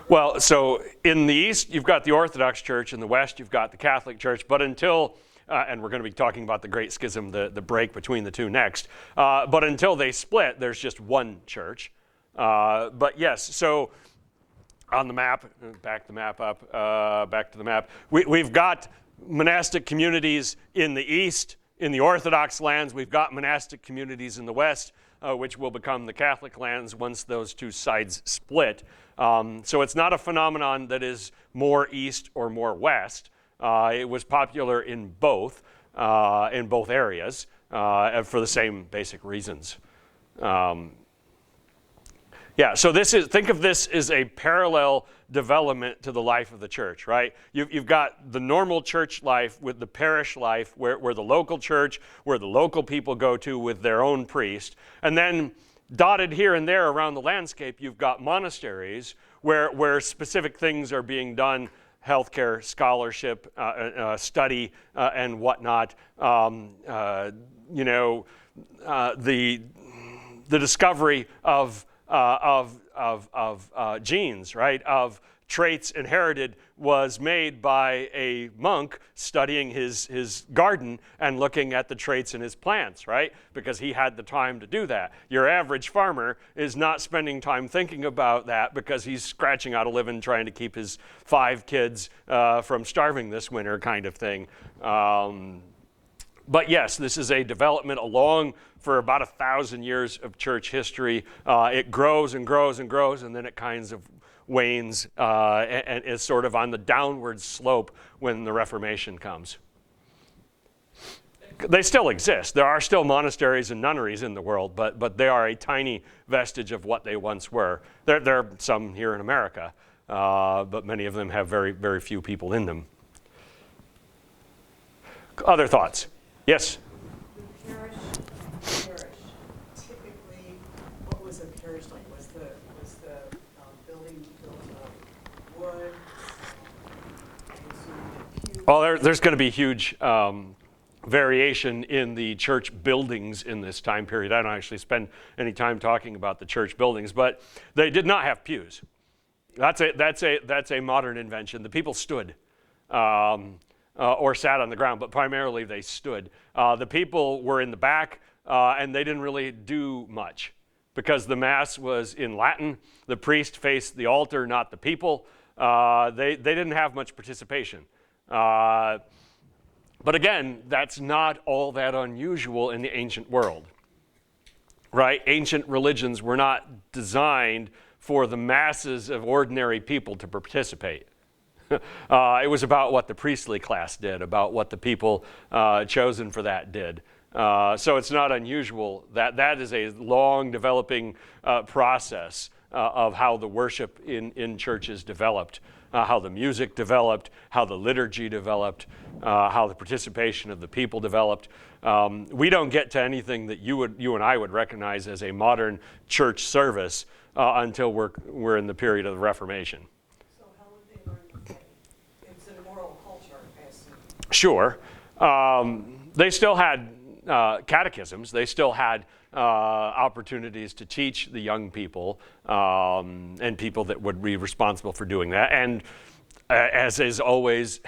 Well, so in the East, you've got the Orthodox Church. In the West, you've got the Catholic Church. But until, and we're going to be talking about the Great Schism, the break between the two next. But until they split, there's just one church. But yes, so on the map, back the map up, back to the map. We've got monastic communities in the East, in the Orthodox lands. We've got monastic communities in the West, which will become the Catholic lands once those two sides split. So it's not a phenomenon that is more east or more west. It was popular in both areas for the same basic reasons. Yeah, so think of this as a parallel development to the life of the church, right? You've got the normal church life with the parish life where the local church, where the local people go to with their own priest. And then dotted here and there around the landscape, you've got monasteries where specific things are being done, healthcare, scholarship, study, and whatnot. The discovery of genes, right, of traits inherited was made by a monk studying his garden and looking at the traits in his plants, right, because he had the time to do that. Your average farmer is not spending time thinking about that because he's scratching out a living trying to keep his 5 kids from starving this winter kind of thing. But yes, this is a development along for about 1,000 years of church history. It grows and grows and grows, and then it kind of wanes and is sort of on the downward slope when the Reformation comes. They still exist. There are still monasteries and nunneries in the world, but they are a tiny vestige of what they once were. There are some here in America, but many of them have very, very few people in them. Other thoughts? Yes? The parish, typically, what was a parish like? Was the building built of wood? Well, there's going to be huge variation in the church buildings in this time period. I don't actually spend any time talking about the church buildings, but they did not have pews. That's a modern invention. The people stood. Or sat on the ground, but primarily they stood. The people were in the back, and they didn't really do much because the Mass was in Latin. The priest faced the altar, not the people. They didn't have much participation. But again, that's not all that unusual in the ancient world, right? Ancient religions were not designed for the masses of ordinary people to participate. It was about what the priestly class did, about what the people chosen for that did. So it's not unusual that is a long developing process of how the worship in churches developed, how the music developed, how the liturgy developed, how the participation of the people developed. We don't get to anything that you and I would recognize as a modern church service until we're in the period of the Reformation. Sure. They still had catechisms. They still had opportunities to teach the young people and people that would be responsible for doing that. And as has always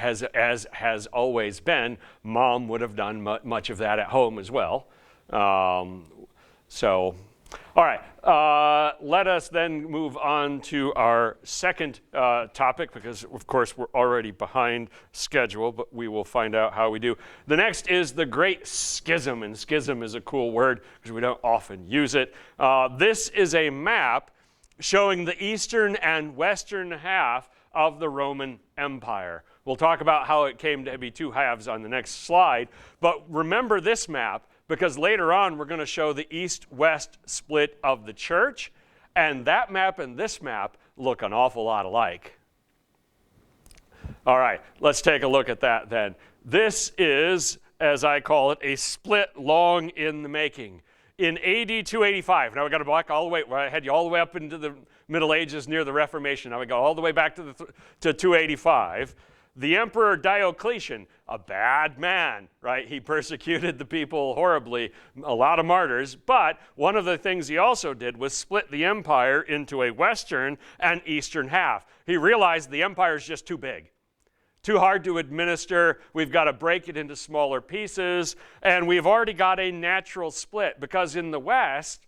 been, mom would have done much of that at home as well. All right, let us then move on to our second topic, because of course we're already behind schedule, but we will find out how we do. The next is the Great Schism, and schism is a cool word because we don't often use it. This is a map showing the eastern and western half of the Roman Empire. We'll talk about how it came to be two halves on the next slide, but remember this map, because later on we're going to show the east-west split of the church, and that map and this map look an awful lot alike. All right, let's take a look at that then. This is, as I call it, a split long in the making. In AD 285, now we've got to back all the way, I had you all the way up into the Middle Ages near the Reformation. Now we go all the way back to 285. The Emperor Diocletian, a bad man, right? He persecuted the people horribly, a lot of martyrs, but one of the things he also did was split the empire into a western and eastern half. He realized the empire is just too big, too hard to administer. We've got to break it into smaller pieces, and we've already got a natural split, because in the West,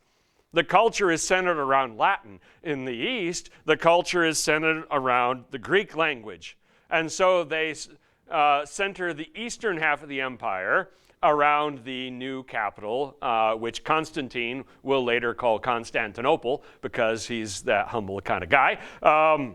the culture is centered around Latin. In the East, the culture is centered around the Greek language. And so they center the eastern half of the empire around the new capital, which Constantine will later call Constantinople, because he's that humble kind of guy.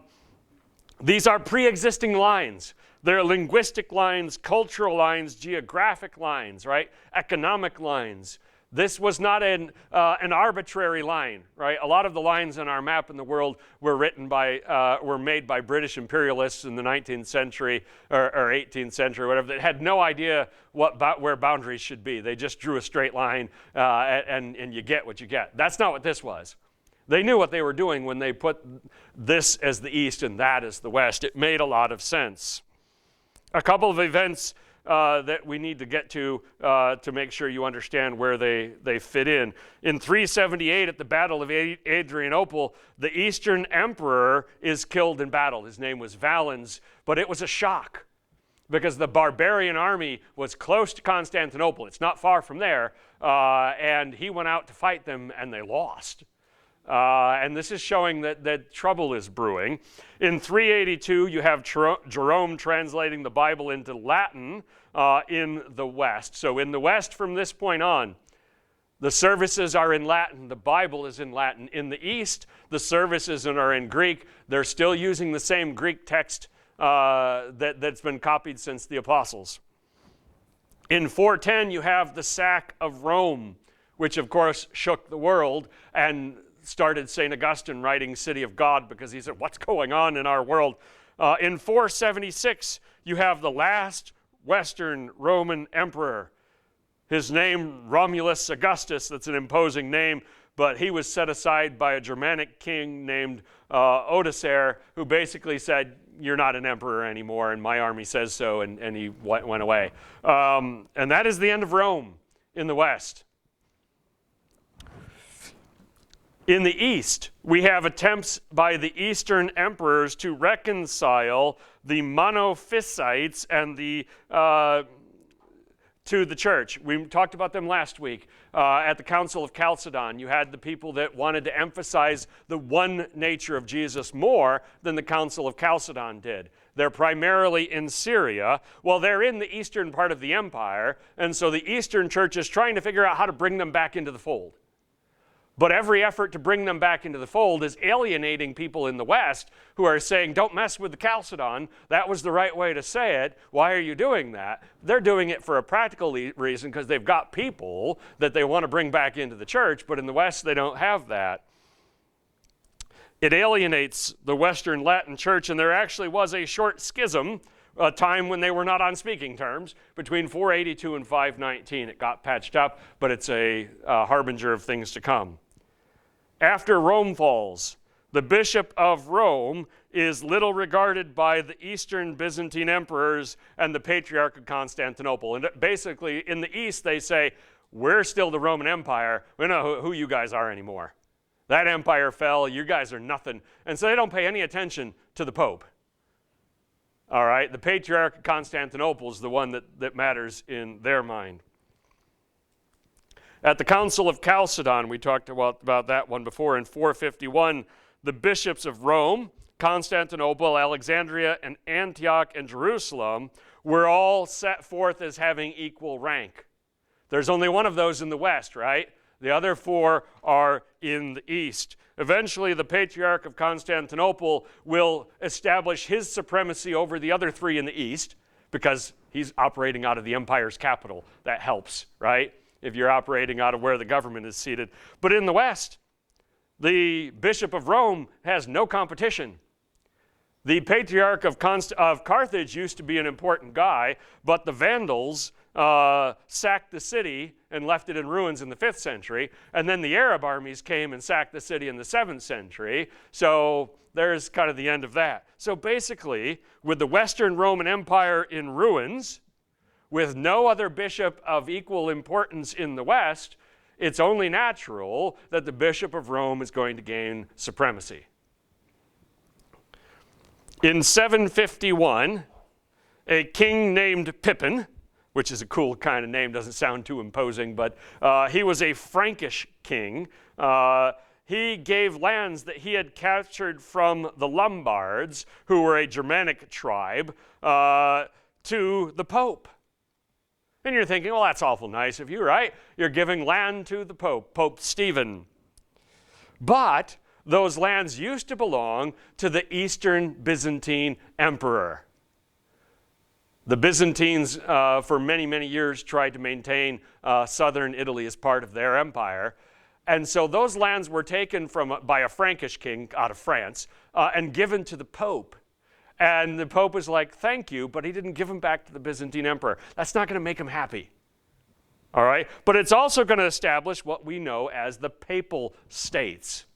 These are pre-existing lines. They're linguistic lines, cultural lines, geographic lines, right? Economic lines. This was not an arbitrary line, right? A lot of the lines on our map in the world were made by British imperialists in the 19th century or 18th century, whatever. They had no idea where boundaries should be. They just drew a straight line, and you get what you get. That's not what this was. They knew what they were doing when they put this as the East and that as the West. It made a lot of sense. A couple of events that we need to get to make sure you understand where they fit in. In 378 at the Battle of Adrianople, the Eastern Emperor is killed in battle. His name was Valens, but it was a shock because the barbarian army was close to Constantinople. It's not far from there, and he went out to fight them, and they lost. And this is showing that trouble is brewing. In 382, you have Jerome translating the Bible into Latin in the West. So in the West, from this point on, the services are in Latin, the Bible is in Latin. In the East, the services are in Greek. They're still using the same Greek text that's been copied since the Apostles. In 410, you have the sack of Rome, which of course shook the world and started St. Augustine writing City of God, because he said, what's going on in our world? In 476, you have the last Western Roman emperor. His name, Romulus Augustus, that's an imposing name, but he was set aside by a Germanic king named Odoacer, who basically said, you're not an emperor anymore, and my army says so, and he went away. And that is the end of Rome in the West. In the East, we have attempts by the Eastern emperors to reconcile the Monophysites and to the church. We talked about them last week at the Council of Chalcedon. You had the people that wanted to emphasize the one nature of Jesus more than the Council of Chalcedon did. They're primarily in Syria. Well, they're in the eastern part of the empire, and so the Eastern church is trying to figure out how to bring them back into the fold. But every effort to bring them back into the fold is alienating people in the West who are saying, don't mess with the Chalcedon. That was the right way to say it. Why are you doing that? They're doing it for a practical reason because they've got people that they want to bring back into the church, but in the West they don't have that. It alienates the Western Latin church, and there actually was a short schism, a time when they were not on speaking terms, between 482 and 519. It got patched up, but it's a harbinger of things to come. After Rome falls, the Bishop of Rome is little regarded by the Eastern Byzantine emperors and the Patriarch of Constantinople. And basically, in the East, they say, we're still the Roman Empire. We don't know who you guys are anymore. That empire fell. You guys are nothing. And so they don't pay any attention to the Pope. All right? The Patriarch of Constantinople is the one that matters in their mind. At the Council of Chalcedon, we talked about that one before, in 451, the bishops of Rome, Constantinople, Alexandria, and Antioch and Jerusalem were all set forth as having equal rank. There's only one of those in the West, right? The other four are in the East. Eventually, the Patriarch of Constantinople will establish his supremacy over the other three in the East because he's operating out of the empire's capital. That helps, right? If you're operating out of where the government is seated. But in the West, the Bishop of Rome has no competition. The Patriarch of Carthage used to be an important guy, but the Vandals sacked the city and left it in ruins in the 5th century, and then the Arab armies came and sacked the city in the 7th century, so there's kind of the end of that. So basically, with the Western Roman Empire in ruins, with no other bishop of equal importance in the West, it's only natural that the Bishop of Rome is going to gain supremacy. In 751, a king named Pippin, which is a cool kind of name, doesn't sound too imposing, but he was a Frankish king. He gave lands that he had captured from the Lombards, who were a Germanic tribe, to the Pope. And you're thinking, well, that's awful nice of you, right? You're giving land to the Pope, Pope Stephen. But those lands used to belong to the Eastern Byzantine emperor. The Byzantines, for many, many years, tried to maintain southern Italy as part of their empire. And so those lands were taken by a Frankish king out of France and given to the Pope. And the Pope was like, thank you, but he didn't give them back to the Byzantine emperor. That's not going to make him happy. All right? But it's also going to establish what we know as the Papal States.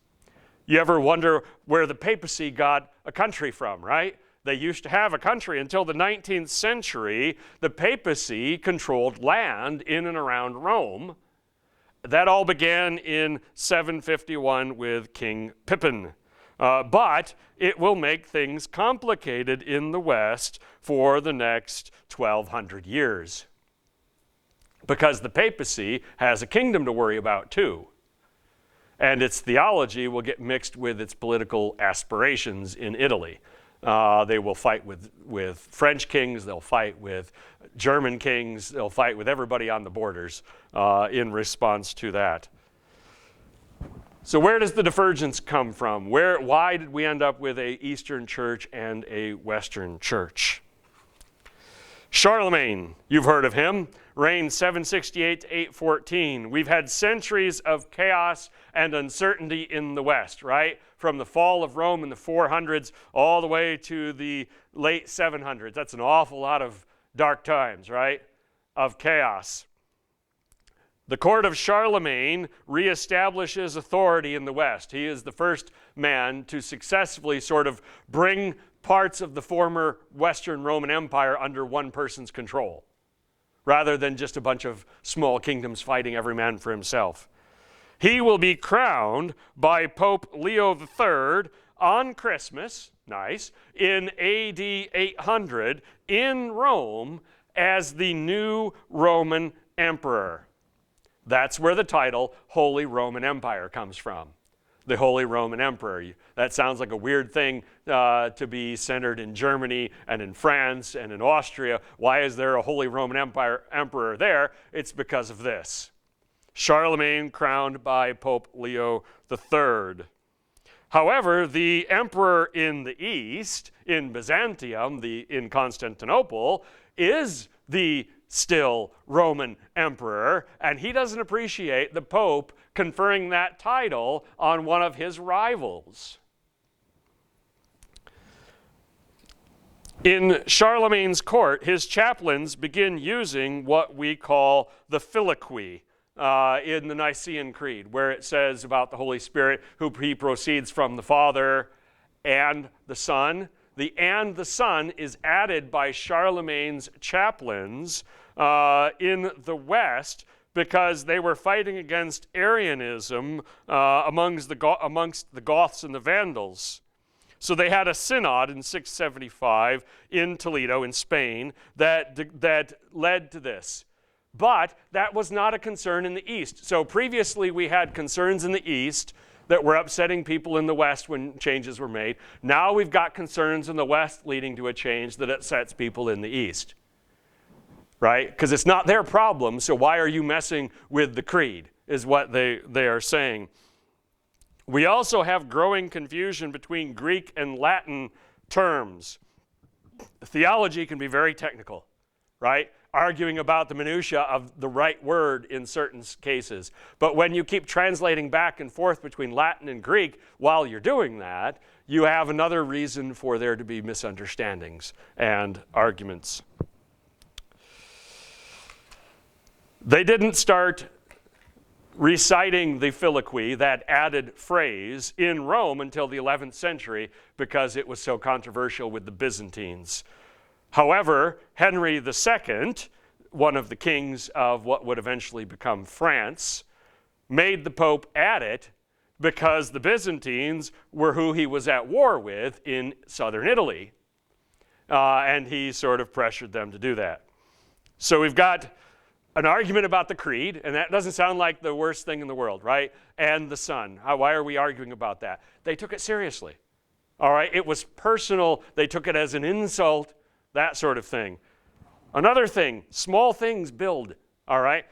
You ever wonder where the papacy got a country from, right? They used to have a country until the 19th century. The papacy controlled land in and around Rome. That all began in 751 with King Pippin. But it will make things complicated in the West for the next 1,200 years. Because the papacy has a kingdom to worry about too. And its theology will get mixed with its political aspirations in Italy. They will fight with French kings, they'll fight with German kings, they'll fight with everybody on the borders in response to that. So where does the divergence come from? Why did we end up with an Eastern church and a Western church? Charlemagne, you've heard of him, reigned 768 to 814. We've had centuries of chaos and uncertainty in the West, right? From the fall of Rome in the 400s all the way to the late 700s. That's an awful lot of dark times, right? Of chaos. The court of Charlemagne reestablishes authority in the West. He is the first man to successfully sort of bring parts of the former Western Roman Empire under one person's control, rather than just a bunch of small kingdoms fighting every man for himself. He will be crowned by Pope Leo III on Christmas, nice, in AD 800 in Rome as the new Roman emperor. That's where the title Holy Roman Empire comes from. The Holy Roman Emperor. That sounds like a weird thing to be centered in Germany and in France and in Austria. Why is there a Holy Roman Emperor there? It's because of this. Charlemagne crowned by Pope Leo III. However, the emperor in the East, in Byzantium, in Constantinople, is the still Roman emperor, and he doesn't appreciate the Pope conferring that title on one of his rivals. In Charlemagne's court, his chaplains begin using what we call the filioque. in the Nicene Creed, where it says about the Holy Spirit, who he proceeds from the Father and the Son. The "and the Son" is added by Charlemagne's chaplains in the West because they were fighting against Arianism amongst the Goths and the Vandals. So they had a synod in 675 in Toledo in Spain that led to this. But that was not a concern in the East. So previously we had concerns in the East that were upsetting people in the West when changes were made. Now we've got concerns in the West leading to a change that upsets people in the East. Right? Because it's not their problem, so why are you messing with the creed, is what they are saying. We also have growing confusion between Greek and Latin terms. Theology can be very technical, right? Arguing about the minutia of the right word in certain cases. But when you keep translating back and forth between Latin and Greek while you're doing that, you have another reason for there to be misunderstandings and arguments. They didn't start reciting the Filioque, that added phrase, in Rome until the 11th century because it was so controversial with the Byzantines. However, Henry II, one of the kings of what would eventually become France, made the Pope add it because the Byzantines were who he was at war with in southern Italy. And he sort of pressured them to do that. So we've got an argument about the creed, and that doesn't sound like the worst thing in the world, right? And the Son. Why are we arguing about that? They took it seriously. All right? It was personal. They took it as an insult, that sort of thing. Another thing, small things build, all right?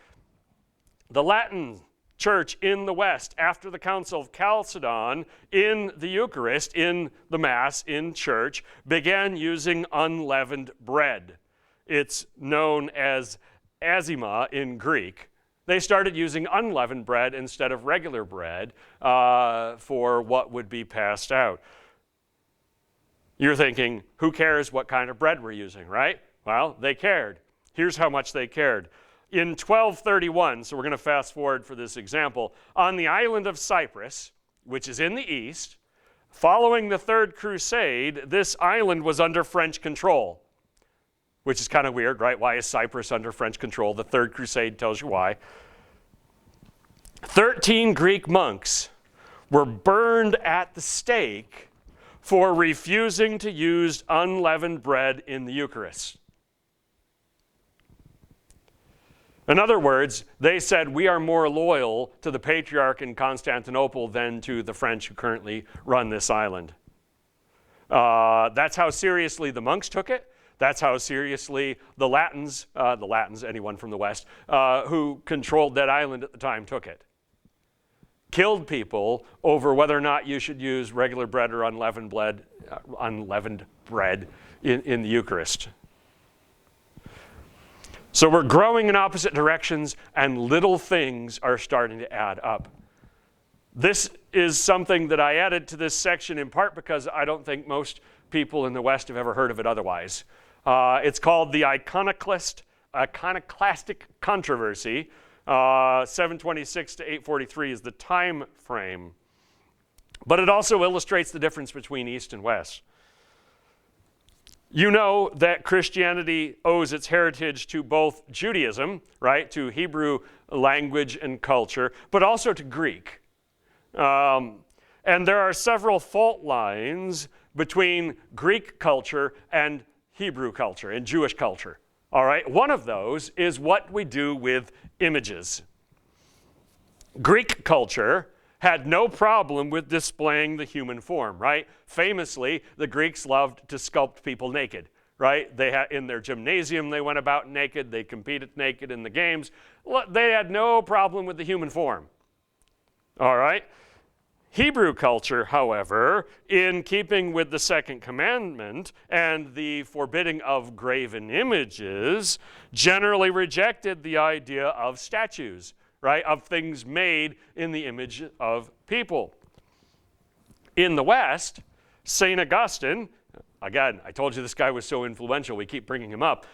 The Latin Church in the West, after the Council of Chalcedon, in the Eucharist, in the Mass, in church, began using unleavened bread. It's known as azima in Greek. They started using unleavened bread instead of regular bread for what would be passed out. You're thinking, who cares what kind of bread we're using, right? Well, they cared. Here's how much they cared. In 1231, so we're going to fast forward for this example, on the island of Cyprus, which is in the east, following the Third Crusade, this island was under French control, which is kind of weird, right? Why is Cyprus under French control? The Third Crusade tells you why. 13 Greek monks were burned at the stake for refusing to use unleavened bread in the Eucharist. In other words, they said, we are more loyal to the Patriarch in Constantinople than to the French who currently run this island. That's how seriously the monks took it. That's how seriously the Latins, anyone from the West, who controlled that island at the time took it. Killed people over whether or not you should use regular bread or unleavened bread in the Eucharist. So we're growing in opposite directions, and little things are starting to add up. This is something that I added to this section in part because I don't think most people in the West have ever heard of it otherwise. It's called the Iconoclastic Controversy. 726 to 843 is the time frame. But it also illustrates the difference between East and West. You know that Christianity owes its heritage to both Judaism, right, to Hebrew language and culture, but also to Greek. And there are several fault lines between Greek culture and Hebrew culture and Jewish culture. All right, one of those is what we do with images. Greek culture had no problem with displaying the human form, right? Famously, the Greeks loved to sculpt people naked, right? They had, in their gymnasium, they went about naked. They competed naked in the games. They had no problem with the human form, all right? Hebrew culture, however, in keeping with the second commandment and the forbidding of graven images, generally rejected the idea of statues, right, of things made in the image of people. In the West, St. Augustine, again, I told you this guy was so influential, we keep bringing him up,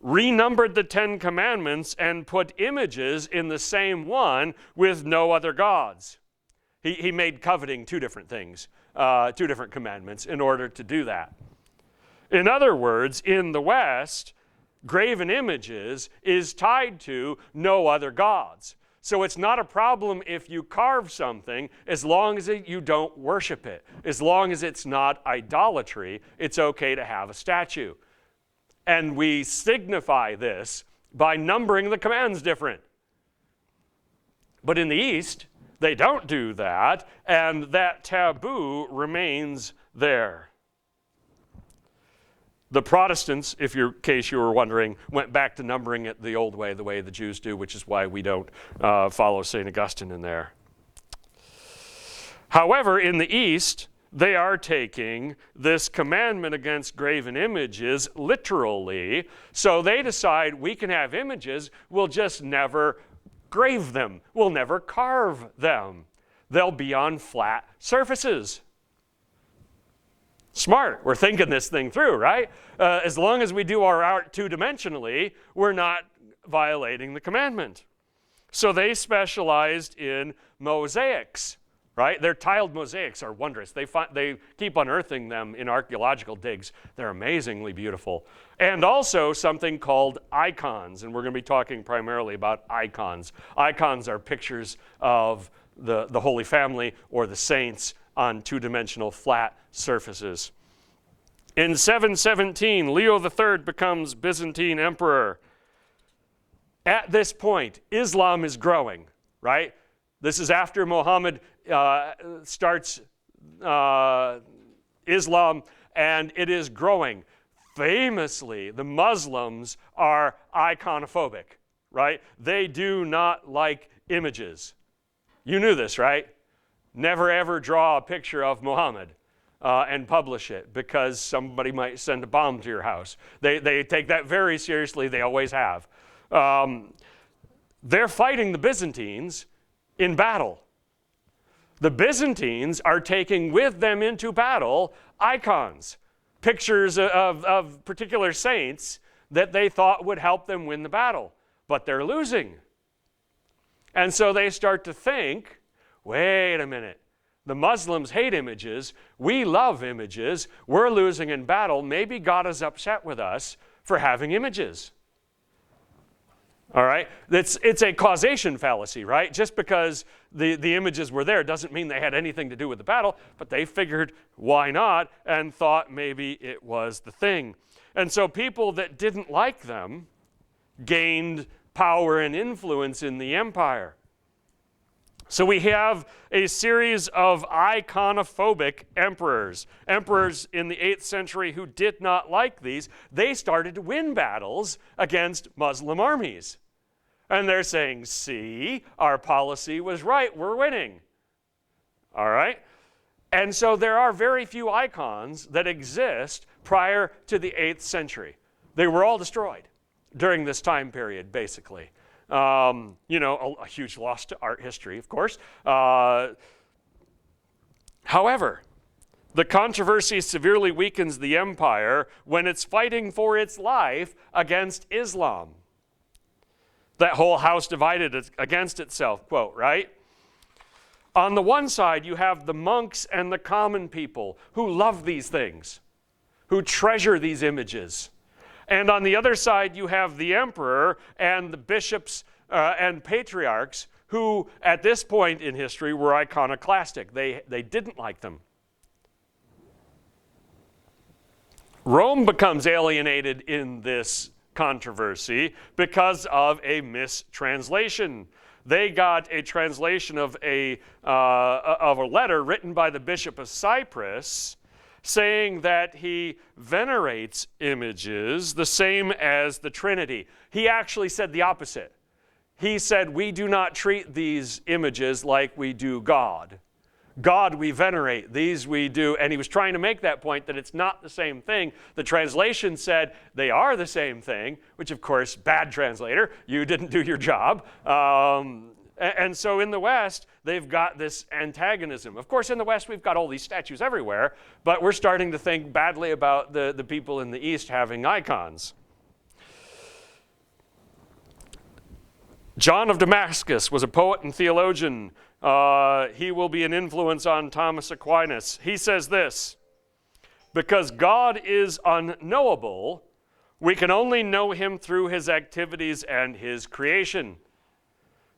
renumbered the 10 commandments and put images in the same one with no other gods. He made coveting two different things, two different commandments in order to do that. In other words, in the West, graven images is tied to no other gods. So it's not a problem if you carve something as long as you don't worship it. As long as it's not idolatry, it's okay to have a statue. And we signify this by numbering the commands different. But in the East, they don't do that, and that taboo remains there. The Protestants, in case you were wondering, went back to numbering it the old way, the way the Jews do, which is why we don't follow St. Augustine in there. However, in the East, they are taking this commandment against graven images literally, so they decide we can have images, we'll just never grave them, we'll never carve them. They'll be on flat surfaces. Smart. We're thinking this thing through, right? As long as we do our art two-dimensionally, we're not violating the commandment. So they specialized in mosaics, right? Their tiled mosaics are wondrous. They keep unearthing them in archaeological digs. They're amazingly beautiful. And also something called icons, and we're going to be talking primarily about icons. Icons are pictures of the Holy Family or the saints on two-dimensional flat surfaces. In 717, Leo III becomes Byzantine emperor. At this point, Islam is growing, right? This is after Muhammad starts Islam, and it is growing. Famously, the Muslims are iconophobic, right? They do not like images. You knew this, right? Never ever draw a picture of Muhammad and publish it because somebody might send a bomb to your house. They take that very seriously. They always have. They're fighting the Byzantines in battle. The Byzantines are taking with them into battle icons, pictures of particular saints that they thought would help them win the battle, but they're losing. And so they start to think, wait a minute, the Muslims hate images, we love images, we're losing in battle, maybe God is upset with us for having images. All right, it's a causation fallacy, right? Just because the images were there doesn't mean they had anything to do with the battle, but they figured why not and thought maybe it was the thing. And so people that didn't like them gained power and influence in the empire. So we have a series of iconophobic emperors. Emperors in the 8th century who did not like these. They started to win battles against Muslim armies. And they're saying, see, our policy was right, we're winning. All right? And so there are very few icons that exist prior to the 8th century. They were all destroyed during this time period, basically. You know, a huge loss to art history, of course. However, the controversy severely weakens the empire when it's fighting for its life against Islam. That whole house divided against itself, quote, right? On the one side, you have the monks and the common people who love these things, who treasure these images. And on the other side, you have the emperor and the bishops and patriarchs who, at this point in history, were iconoclastic. They didn't like them. Rome becomes alienated in this controversy because of a mistranslation. They got a translation of a letter written by the Bishop of Cyprus saying that he venerates images the same as the Trinity. He actually said the opposite. He said, we do not treat these images like we do God. God we venerate, these we do. And he was trying to make that point that it's not the same thing. The translation said they are the same thing, which of course, bad translator, you didn't do your job. And so in the West, they've got this antagonism. Of course, in the West, we've got all these statues everywhere, but we're starting to think badly about the people in the East having icons. John of Damascus was a poet and theologian. He will be an influence on Thomas Aquinas. He says this: because God is unknowable, we can only know him through his activities and his creation.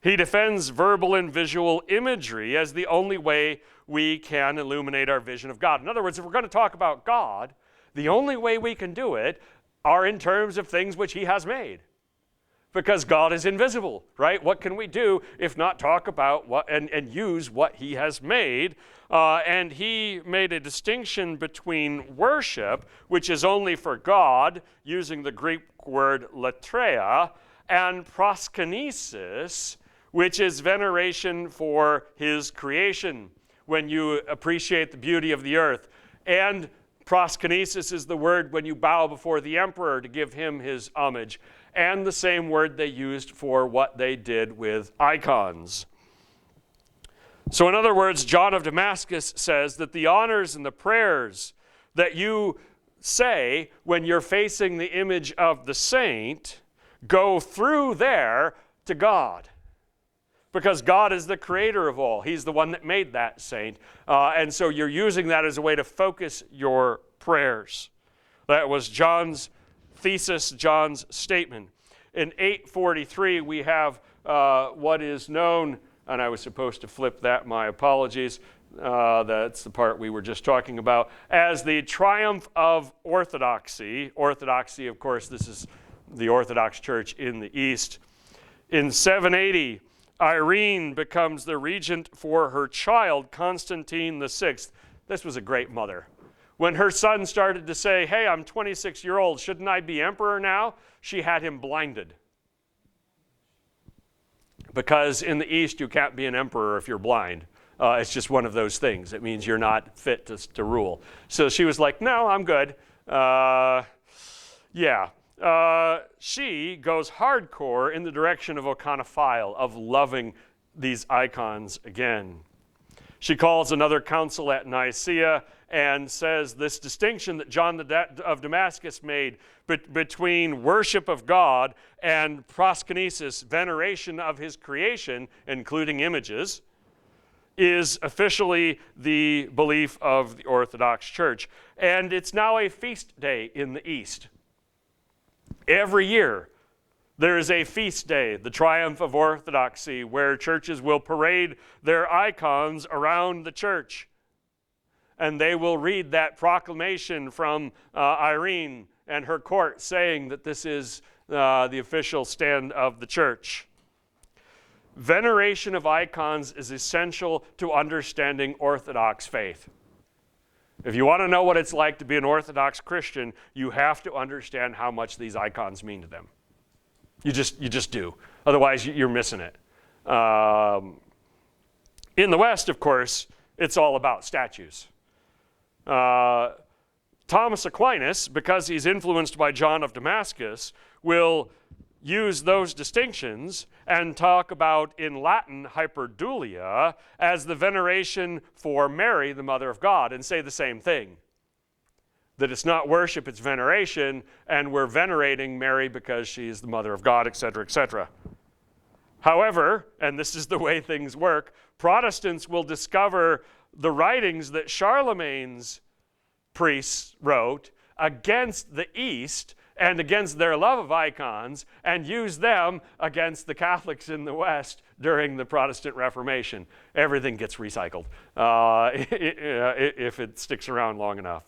He defends verbal and visual imagery as the only way we can illuminate our vision of God. In other words, if we're going to talk about God, the only way we can do it are in terms of things which he has made. Because God is invisible, right? What can we do if not talk about what and use what he has made? And he made a distinction between worship, which is only for God, using the Greek word latreia, and proskynesis, which is veneration for his creation, when you appreciate the beauty of the earth. And proskynesis is the word when you bow before the emperor to give him his homage, and the same word they used for what they did with icons. So in other words, John of Damascus says that the honors and the prayers that you say when you're facing the image of the saint go through there to God. Because God is the creator of all. He's the one that made that saint. And so you're using that as a way to focus your prayers. That was John's thesis, John's statement. In 843, we have what is known, and I was supposed to flip that, my apologies. That's the part we were just talking about, as the triumph of orthodoxy. Orthodoxy, of course, this is the Orthodox Church in the East. In 780, Irene becomes the regent for her child, Constantine VI. This was a great mother. When her son started to say, hey, I'm 26-year-old, shouldn't I be emperor now? She had him blinded. Because in the East, you can't be an emperor if you're blind. It's just one of those things. It means you're not fit to rule. So she was like, no, I'm good. She goes hardcore in the direction of iconophile, of loving these icons again. She calls another council at Nicaea and says this distinction that John of Damascus made between worship of God and proskynesis, veneration of his creation, including images, is officially the belief of the Orthodox Church. And it's now a feast day in the East. Every year, there is a feast day, the triumph of orthodoxy, where churches will parade their icons around the church. And they will read that proclamation from Irene and her court saying that this is the official stand of the church. Veneration of icons is essential to understanding Orthodox faith. If you want to know what it's like to be an Orthodox Christian, you have to understand how much these icons mean to them. You just do. Otherwise, you're missing it. In the West, of course, it's all about statues. Thomas Aquinas, because he's influenced by John of Damascus, will use those distinctions and talk about, in Latin, hyperdulia, as the veneration for Mary, the Mother of God, and say the same thing. That it's not worship, it's veneration, and we're venerating Mary because she's the Mother of God, etc., etc. However, and this is the way things work, Protestants will discover the writings that Charlemagne's priests wrote against the East and against their love of icons, and use them against the Catholics in the West during the Protestant Reformation. Everything gets recycled if it sticks around long enough.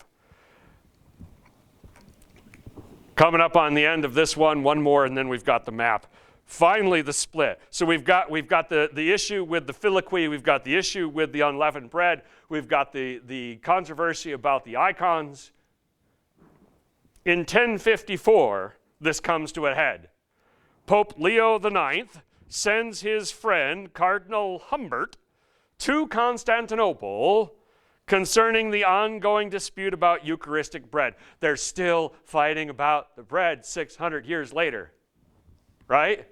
Coming up on the end of this one more, and then we've got the map. Finally, the split. So we've got the issue with the filioque, we've got the issue with the unleavened bread, we've got the controversy about the icons. In 1054, this comes to a head. Pope Leo IX sends his friend, Cardinal Humbert, to Constantinople concerning the ongoing dispute about Eucharistic bread. They're still fighting about the bread 600 years later, right?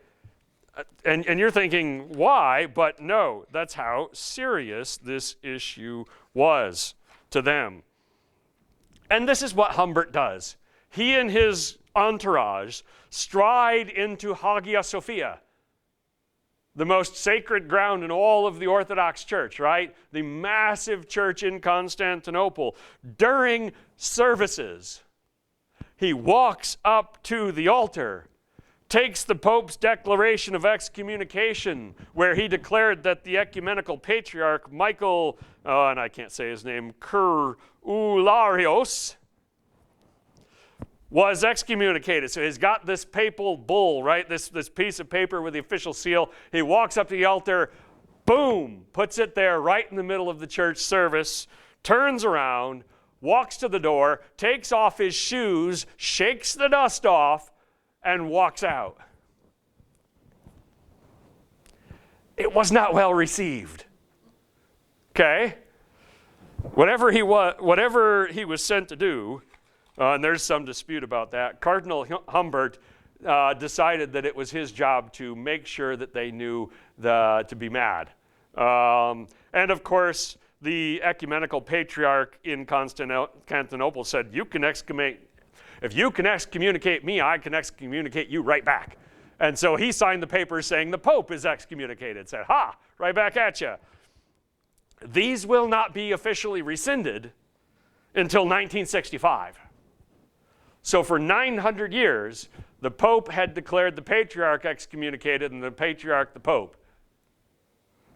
And you're thinking, why? But no, that's how serious this issue was to them. And this is what Humbert does. He and his entourage stride into Hagia Sophia, the most sacred ground in all of the Orthodox Church, right? The massive church in Constantinople. During services, he walks up to the altar, takes the Pope's declaration of excommunication, where he declared that the ecumenical patriarch Michael, and I can't say his name, Kerularios, was excommunicated. So he's got this papal bull, right? This piece of paper with the official seal. He walks up to the altar, boom, puts it there right in the middle of the church service, turns around, walks to the door, takes off his shoes, shakes the dust off, and walks out. It was not well received. Okay? Whatever he was sent to do, and there's some dispute about that, Cardinal Humbert decided that it was his job to make sure that they knew to be mad. And of course, the ecumenical patriarch in Constantinople said, if you can excommunicate me, I can excommunicate you right back. And so he signed the paper saying the Pope is excommunicated. Said, ha, right back at you. These will not be officially rescinded until 1965. So for 900 years, the Pope had declared the patriarch excommunicated and the patriarch the Pope.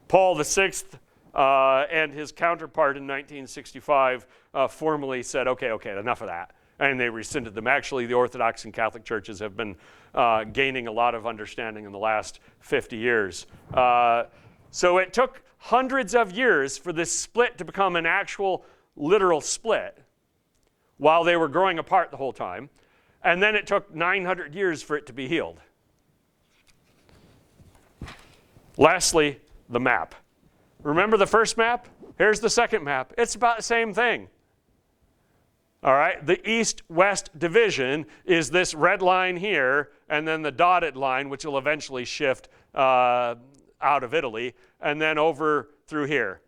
Paul VI and his counterpart in 1965 formally said, okay, enough of that. And they rescinded them. Actually, the Orthodox and Catholic churches have been gaining a lot of understanding in the last 50 years. So it took hundreds of years for this split to become an actual literal split while they were growing apart the whole time. And then it took 900 years for it to be healed. Lastly, the map. Remember the first map? Here's the second map. It's about the same thing. All right, the east-west division is this red line here, and then the dotted line, which will eventually shift out of Italy, and then over through here.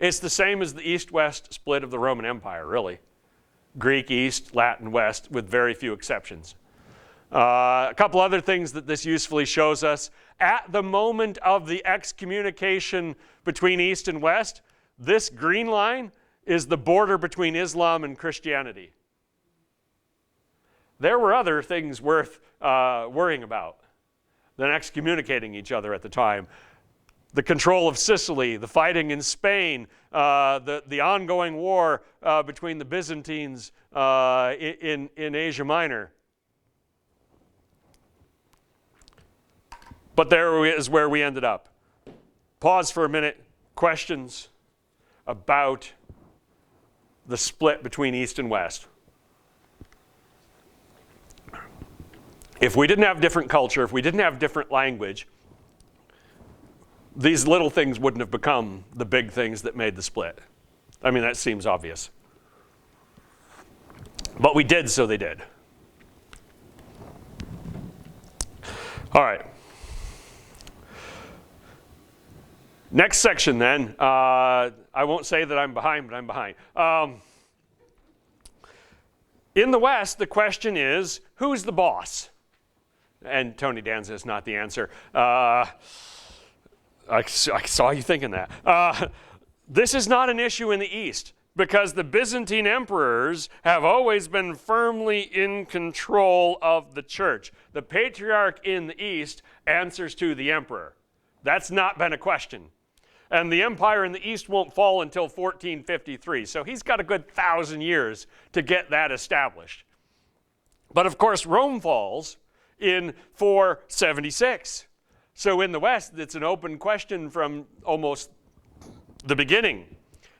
It's the same as the east-west split of the Roman Empire, really. Greek east, Latin west, with very few exceptions. A couple other things that this usefully shows us. At the moment of the excommunication between east and west, this green line is the border between Islam and Christianity. There were other things worth worrying about than excommunicating each other at the time. The control of Sicily, the fighting in Spain, the ongoing war between the Byzantines in Asia Minor. But there is where we ended up. Pause for a minute. Questions about the split between East and West. If we didn't have different culture, if we didn't have different language, these little things wouldn't have become the big things that made the split. I mean, that seems obvious. But we did, so they did. All right. Next section then. I won't say that I'm behind, but I'm behind. In the West, the question is, who's the boss? And Tony Danza is not the answer. I saw you thinking that. This is not an issue in the East because the Byzantine emperors have always been firmly in control of the church. The patriarch in the East answers to the emperor. That's not been a question. And the empire in the East won't fall until 1453. So he's got a good 1,000 years to get that established. But of course, Rome falls in 476. So in the West, it's an open question from almost the beginning.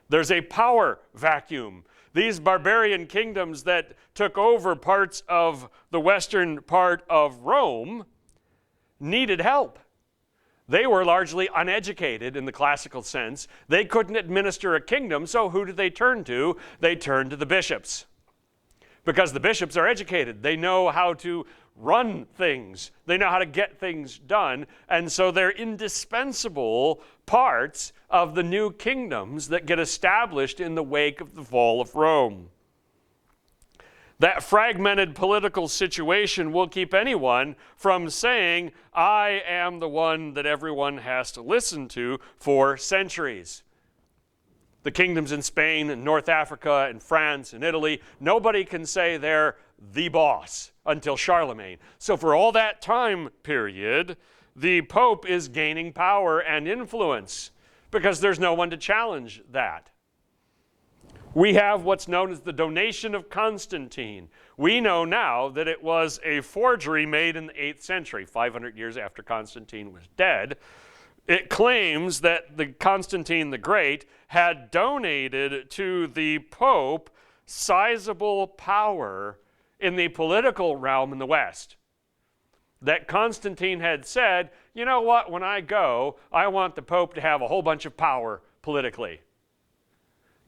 There's a power vacuum. These barbarian kingdoms that took over parts of the western part of Rome needed help. They were largely uneducated in the classical sense. They couldn't administer a kingdom, so who did they turn to? They turned to the bishops. Because the bishops are educated. They know how to run things. They know how to get things done. And so they're indispensable parts of the new kingdoms that get established in the wake of the fall of Rome. That fragmented political situation will keep anyone from saying, I am the one that everyone has to listen to for centuries. The kingdoms in Spain and North Africa and France and Italy, nobody can say they're the boss until Charlemagne. So for all that time period, the Pope is gaining power and influence because there's no one to challenge that. We have what's known as the donation of Constantine. We know now that it was a forgery made in the 8th century, 500 years after Constantine was dead. It claims that the Constantine the Great had donated to the Pope sizable power in the political realm in the West. That Constantine had said, you know what, when I go, I want the Pope to have a whole bunch of power politically.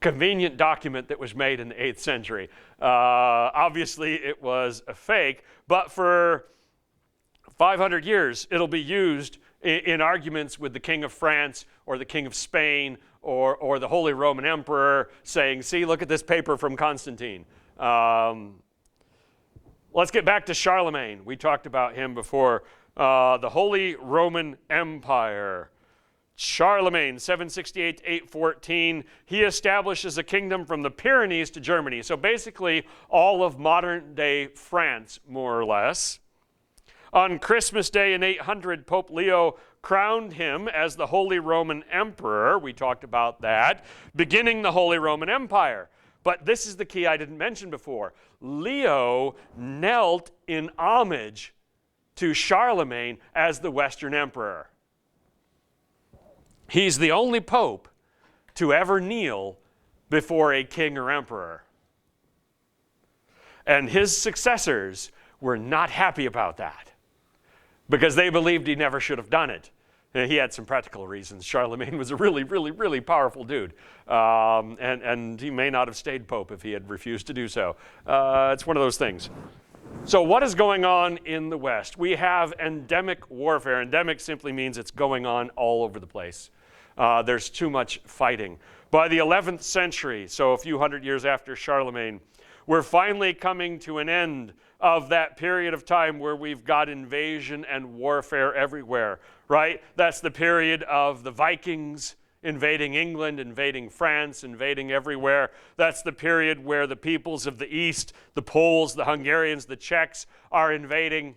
Convenient document that was made in the 8th century. Obviously, it was a fake, but for 500 years, it'll be used in arguments with the King of France or the King of Spain or the Holy Roman Emperor saying, see, look at this paper from Constantine. Let's get back to Charlemagne. We talked about him before. The Holy Roman Empire. Charlemagne, 768 to 814, he establishes a kingdom from the Pyrenees to Germany. So basically all of modern-day France, more or less. On Christmas Day in 800, Pope Leo crowned him as the Holy Roman Emperor. We talked about that, beginning the Holy Roman Empire. But this is the key I didn't mention before. Leo knelt in homage to Charlemagne as the Western Emperor. He's the only pope to ever kneel before a king or emperor. And his successors were not happy about that because they believed he never should have done it. He had some practical reasons. Charlemagne was a really, really, really powerful dude. And he may not have stayed pope if he had refused to do so. It's one of those things. So what is going on in the West? We have endemic warfare. Endemic simply means it's going on all over the place. There's too much fighting. By the 11th century, so a few hundred years after Charlemagne, we're finally coming to an end of that period of time where we've got invasion and warfare everywhere, right? That's the period of the Vikings invading England, invading France, invading everywhere. That's the period where the peoples of the East, the Poles, the Hungarians, the Czechs are invading.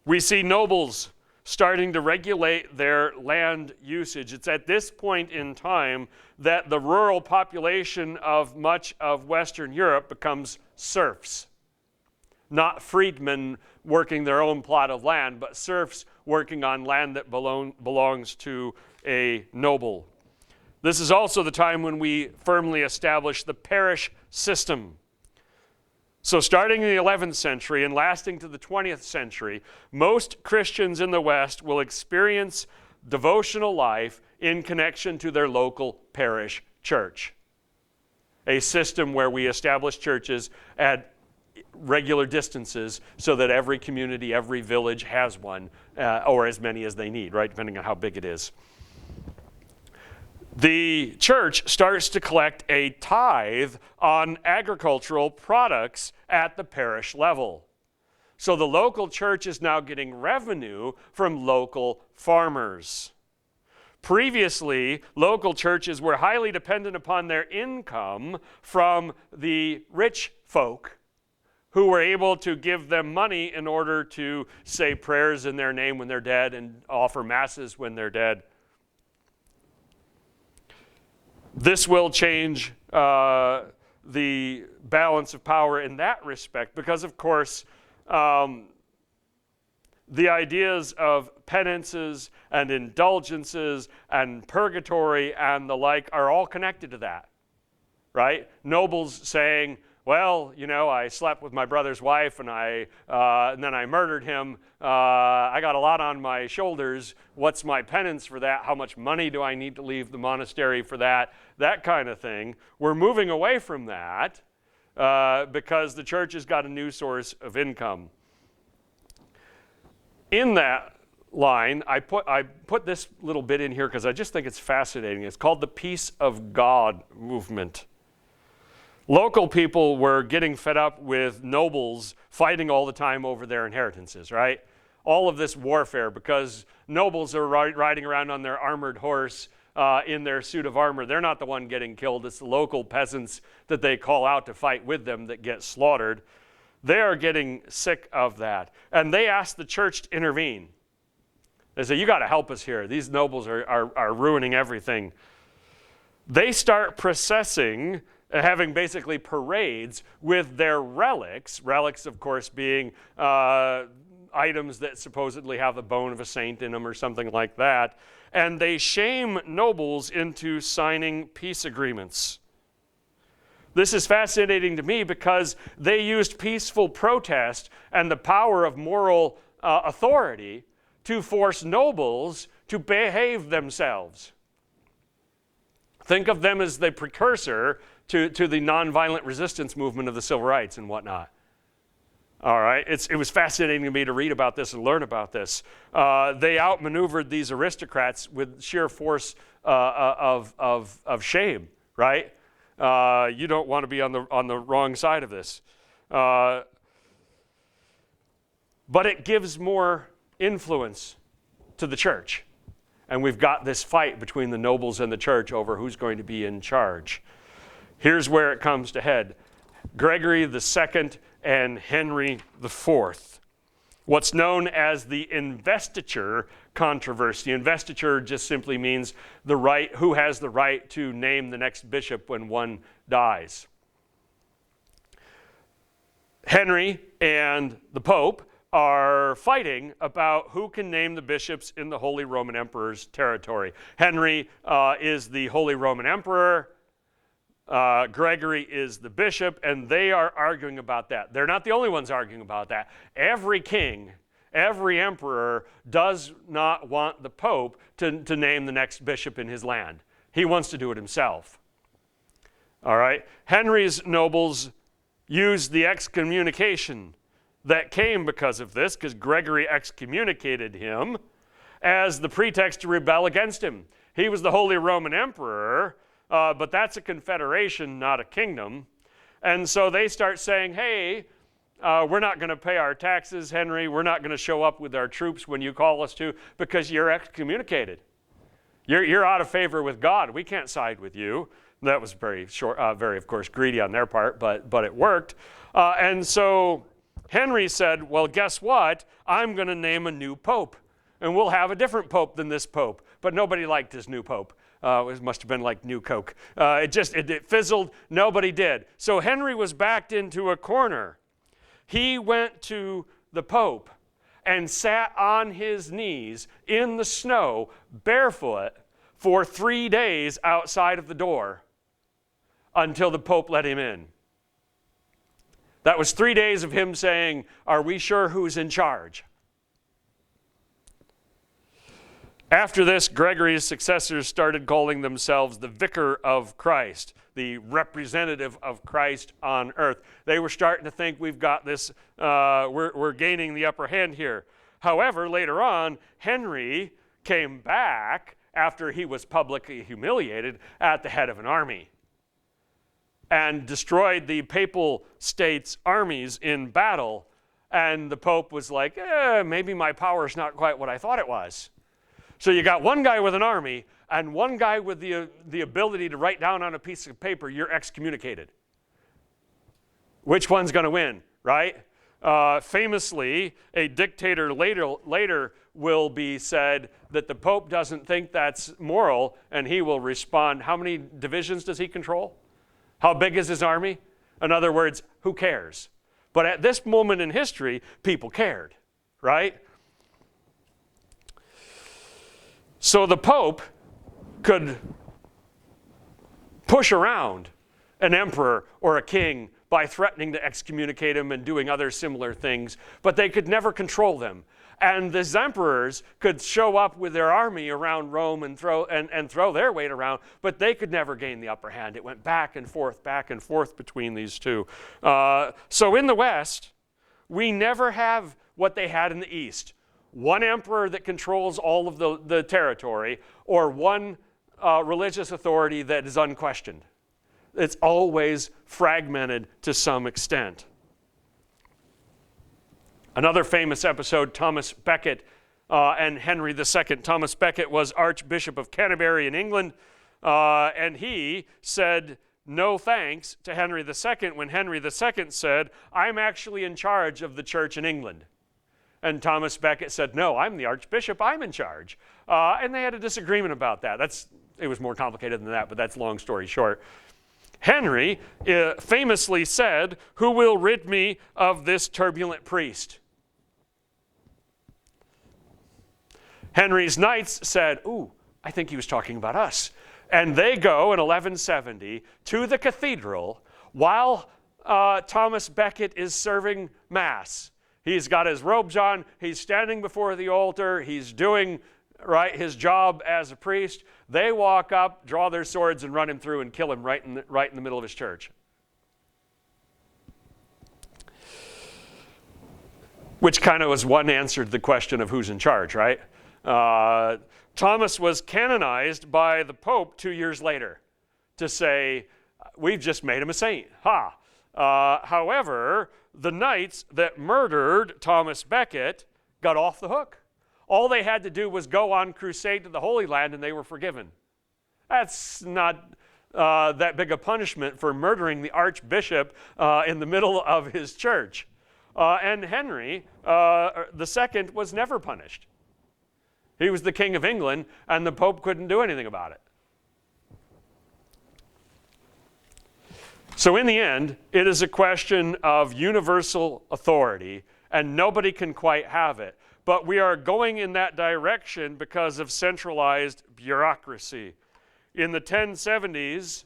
We see nobles starting to regulate their land usage. It's at this point in time that the rural population of much of Western Europe becomes serfs. Not freedmen working their own plot of land, but serfs working on land that belongs to a noble. This is also the time when we firmly establish the parish system. So starting in the 11th century and lasting to the 20th century, most Christians in the West will experience devotional life in connection to their local parish church. A system where we establish churches at regular distances so that every community, every village has one, or as many as they need, right, depending on how big it is. The church starts to collect a tithe on agricultural products at the parish level. So the local church is now getting revenue from local farmers. Previously, local churches were highly dependent upon their income from the rich folk who were able to give them money in order to say prayers in their name when they're dead and offer masses when they're dead. This will change the balance of power in that respect because, of course, the ideas of penances and indulgences and purgatory and the like are all connected to that, right? Nobles saying, well, you know, I slept with my brother's wife and then I murdered him. I got a lot on my shoulders. What's my penance for that? How much money do I need to leave the monastery for that? That kind of thing. We're moving away from that because the church has got a new source of income. In that line, I put this little bit in here because I just think it's fascinating. It's called the Peace of God movement. Local people were getting fed up with nobles fighting all the time over their inheritances, right? All of this warfare, because nobles are riding around on their armored horse in their suit of armor. They're not the one getting killed. It's the local peasants that they call out to fight with them that get slaughtered. They are getting sick of that. And they ask the church to intervene. They say, you got to help us here. These nobles are ruining everything. They start processing, having basically parades with their relics. Relics, of course, being items that supposedly have the bone of a saint in them or something like that. And they shame nobles into signing peace agreements. This is fascinating to me because they used peaceful protest and the power of moral authority to force nobles to behave themselves. Think of them as the precursor to the nonviolent resistance movement of the civil rights and whatnot. All right, it was fascinating to me to read about this and learn about this. They outmaneuvered these aristocrats with sheer force of shame, right? You don't want to be on the wrong side of this. But it gives more influence to the church. And we've got this fight between the nobles and the church over who's going to be in charge. Here's where it comes to head. Gregory II and Henry IV. What's known as the investiture controversy. Investiture just simply means the right, who has the right to name the next bishop when one dies. Henry and the Pope are fighting about who can name the bishops in the Holy Roman Emperor's territory. Henry is the Holy Roman Emperor. Gregory is the bishop, and they are arguing about that. They're not the only ones arguing about that. Every king, every emperor does not want the Pope to name the next bishop in his land. He wants to do it himself. All right? Henry's nobles used the excommunication that came because of this, because Gregory excommunicated him, as the pretext to rebel against him. He was the Holy Roman Emperor, but that's a confederation, not a kingdom. And so they start saying, hey, we're not going to pay our taxes, Henry. We're not going to show up with our troops when you call us to, because you're excommunicated. You're out of favor with God. We can't side with you. That was very short, very, of course, greedy on their part, but it worked. And so Henry said, well, guess what? I'm going to name a new pope, and we'll have a different pope than this pope. But nobody liked his new pope. It must have been like New Coke. It fizzled. Nobody did. So Henry was backed into a corner. He went to the Pope and sat on his knees in the snow, barefoot, for 3 days outside of the door until the Pope let him in. That was 3 days of him saying, are we sure who's in charge? After this, Gregory's successors started calling themselves the Vicar of Christ, the representative of Christ on earth. They were starting to think we've got this, we're gaining the upper hand here. However, later on, Henry came back after he was publicly humiliated at the head of an army and destroyed the papal states' armies in battle. And the Pope was like, maybe my power's not quite what I thought it was. So you got one guy with an army and one guy with the ability to write down on a piece of paper, you're excommunicated. Which one's going to win, right? Famously, a dictator later will be said that the Pope doesn't think that's moral, and he will respond, how many divisions does he control? How big is his army? In other words, who cares? But at this moment in history, people cared, right? So the Pope could push around an emperor or a king by threatening to excommunicate him and doing other similar things, but they could never control them. And these emperors could show up with their army around Rome and throw their weight around, but they could never gain the upper hand. It went back and forth between these two. So in the West, we never have what they had in the East. One emperor that controls all of the territory, or one religious authority that is unquestioned. it's always fragmented to some extent. Another famous episode, Thomas Becket and Henry II. Thomas Becket was Archbishop of Canterbury in England, and he said no thanks to Henry II when Henry II said, I'm actually in charge of the church in England. And Thomas Becket said, no, I'm the Archbishop, I'm in charge. And they had a disagreement about that. It was more complicated than that, but that's long story short. Henry famously said, who will rid me of this turbulent priest? Henry's knights said, ooh, I think he was talking about us. And they go in 1170 to the cathedral while Thomas Becket is serving Mass. He's got his robes on, he's standing before the altar, he's doing his job as a priest. They walk up, draw their swords, and run him through and kill him right in the middle of his church. Which kind of was one answer to the question of who's in charge, right? Thomas was canonized by the Pope 2 years later to say, we've just made him a saint. Ha! However, the knights that murdered Thomas Becket got off the hook. All they had to do was go on crusade to the Holy Land and they were forgiven. That's not that big a punishment for murdering the Archbishop in the middle of his church. And Henry II was never punished. He was the King of England, and the Pope couldn't do anything about it. So in the end, it is a question of universal authority, and nobody can quite have it. But we are going in that direction because of centralized bureaucracy. In the 1070s,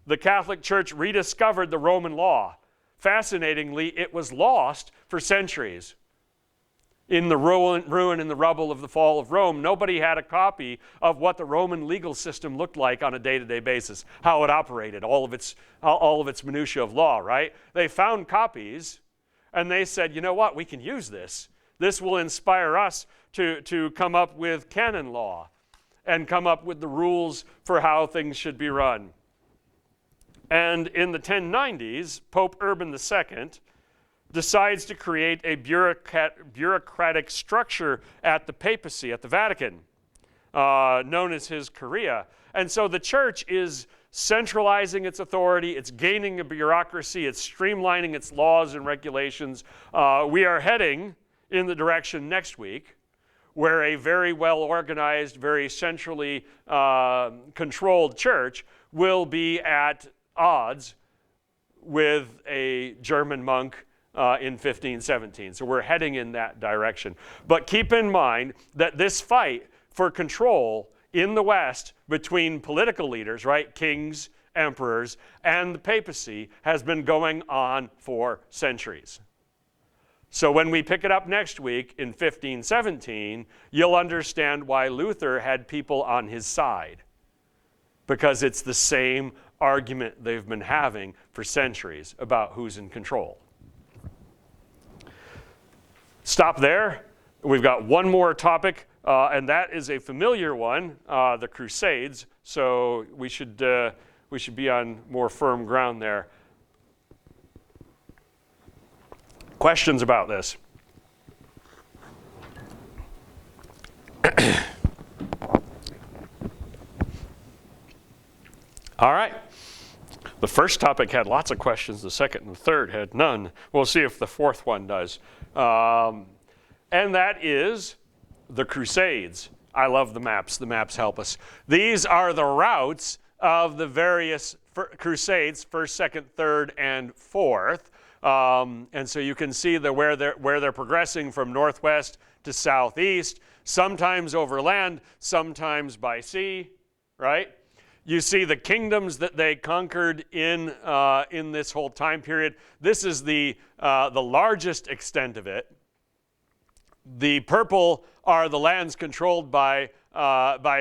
the Catholic Church rediscovered the Roman law. Fascinatingly, it was lost for centuries. In the ruin and the rubble of the fall of Rome, nobody had a copy of what the Roman legal system looked like on a day-to-day basis, how it operated, all of its minutiae of law, right? They found copies, and they said, you know what, we can use this. This will inspire us to come up with canon law and come up with the rules for how things should be run. And in the 1090s, Pope Urban II decides to create a bureaucratic structure at the papacy, at the Vatican, known as his Curia. And so the church is centralizing its authority, it's gaining a bureaucracy, it's streamlining its laws and regulations. We are heading in the direction next week where a very well-organized, very centrally controlled church will be at odds with a German monk in 1517. So we're heading in that direction. But keep in mind that this fight for control in the West between political leaders, right, kings, emperors, and the papacy has been going on for centuries. So when we pick it up next week in 1517, you'll understand why Luther had people on his side. Because it's the same argument they've been having for centuries about who's in control. Stop there. We've got one more topic, and that is a familiar one, the Crusades. So we should be on more firm ground there. Questions about this? All right. The first topic had lots of questions. The second and the third had none. We'll see if the fourth one does. And that is the Crusades. I love the maps. The maps help us. These are the routes of the various Crusades, first, second, third, and fourth. And so you can see where they're progressing from northwest to southeast, sometimes over land, sometimes by sea, right? You see the kingdoms that they conquered in this whole time period. This is the largest extent of it. The purple are the lands controlled by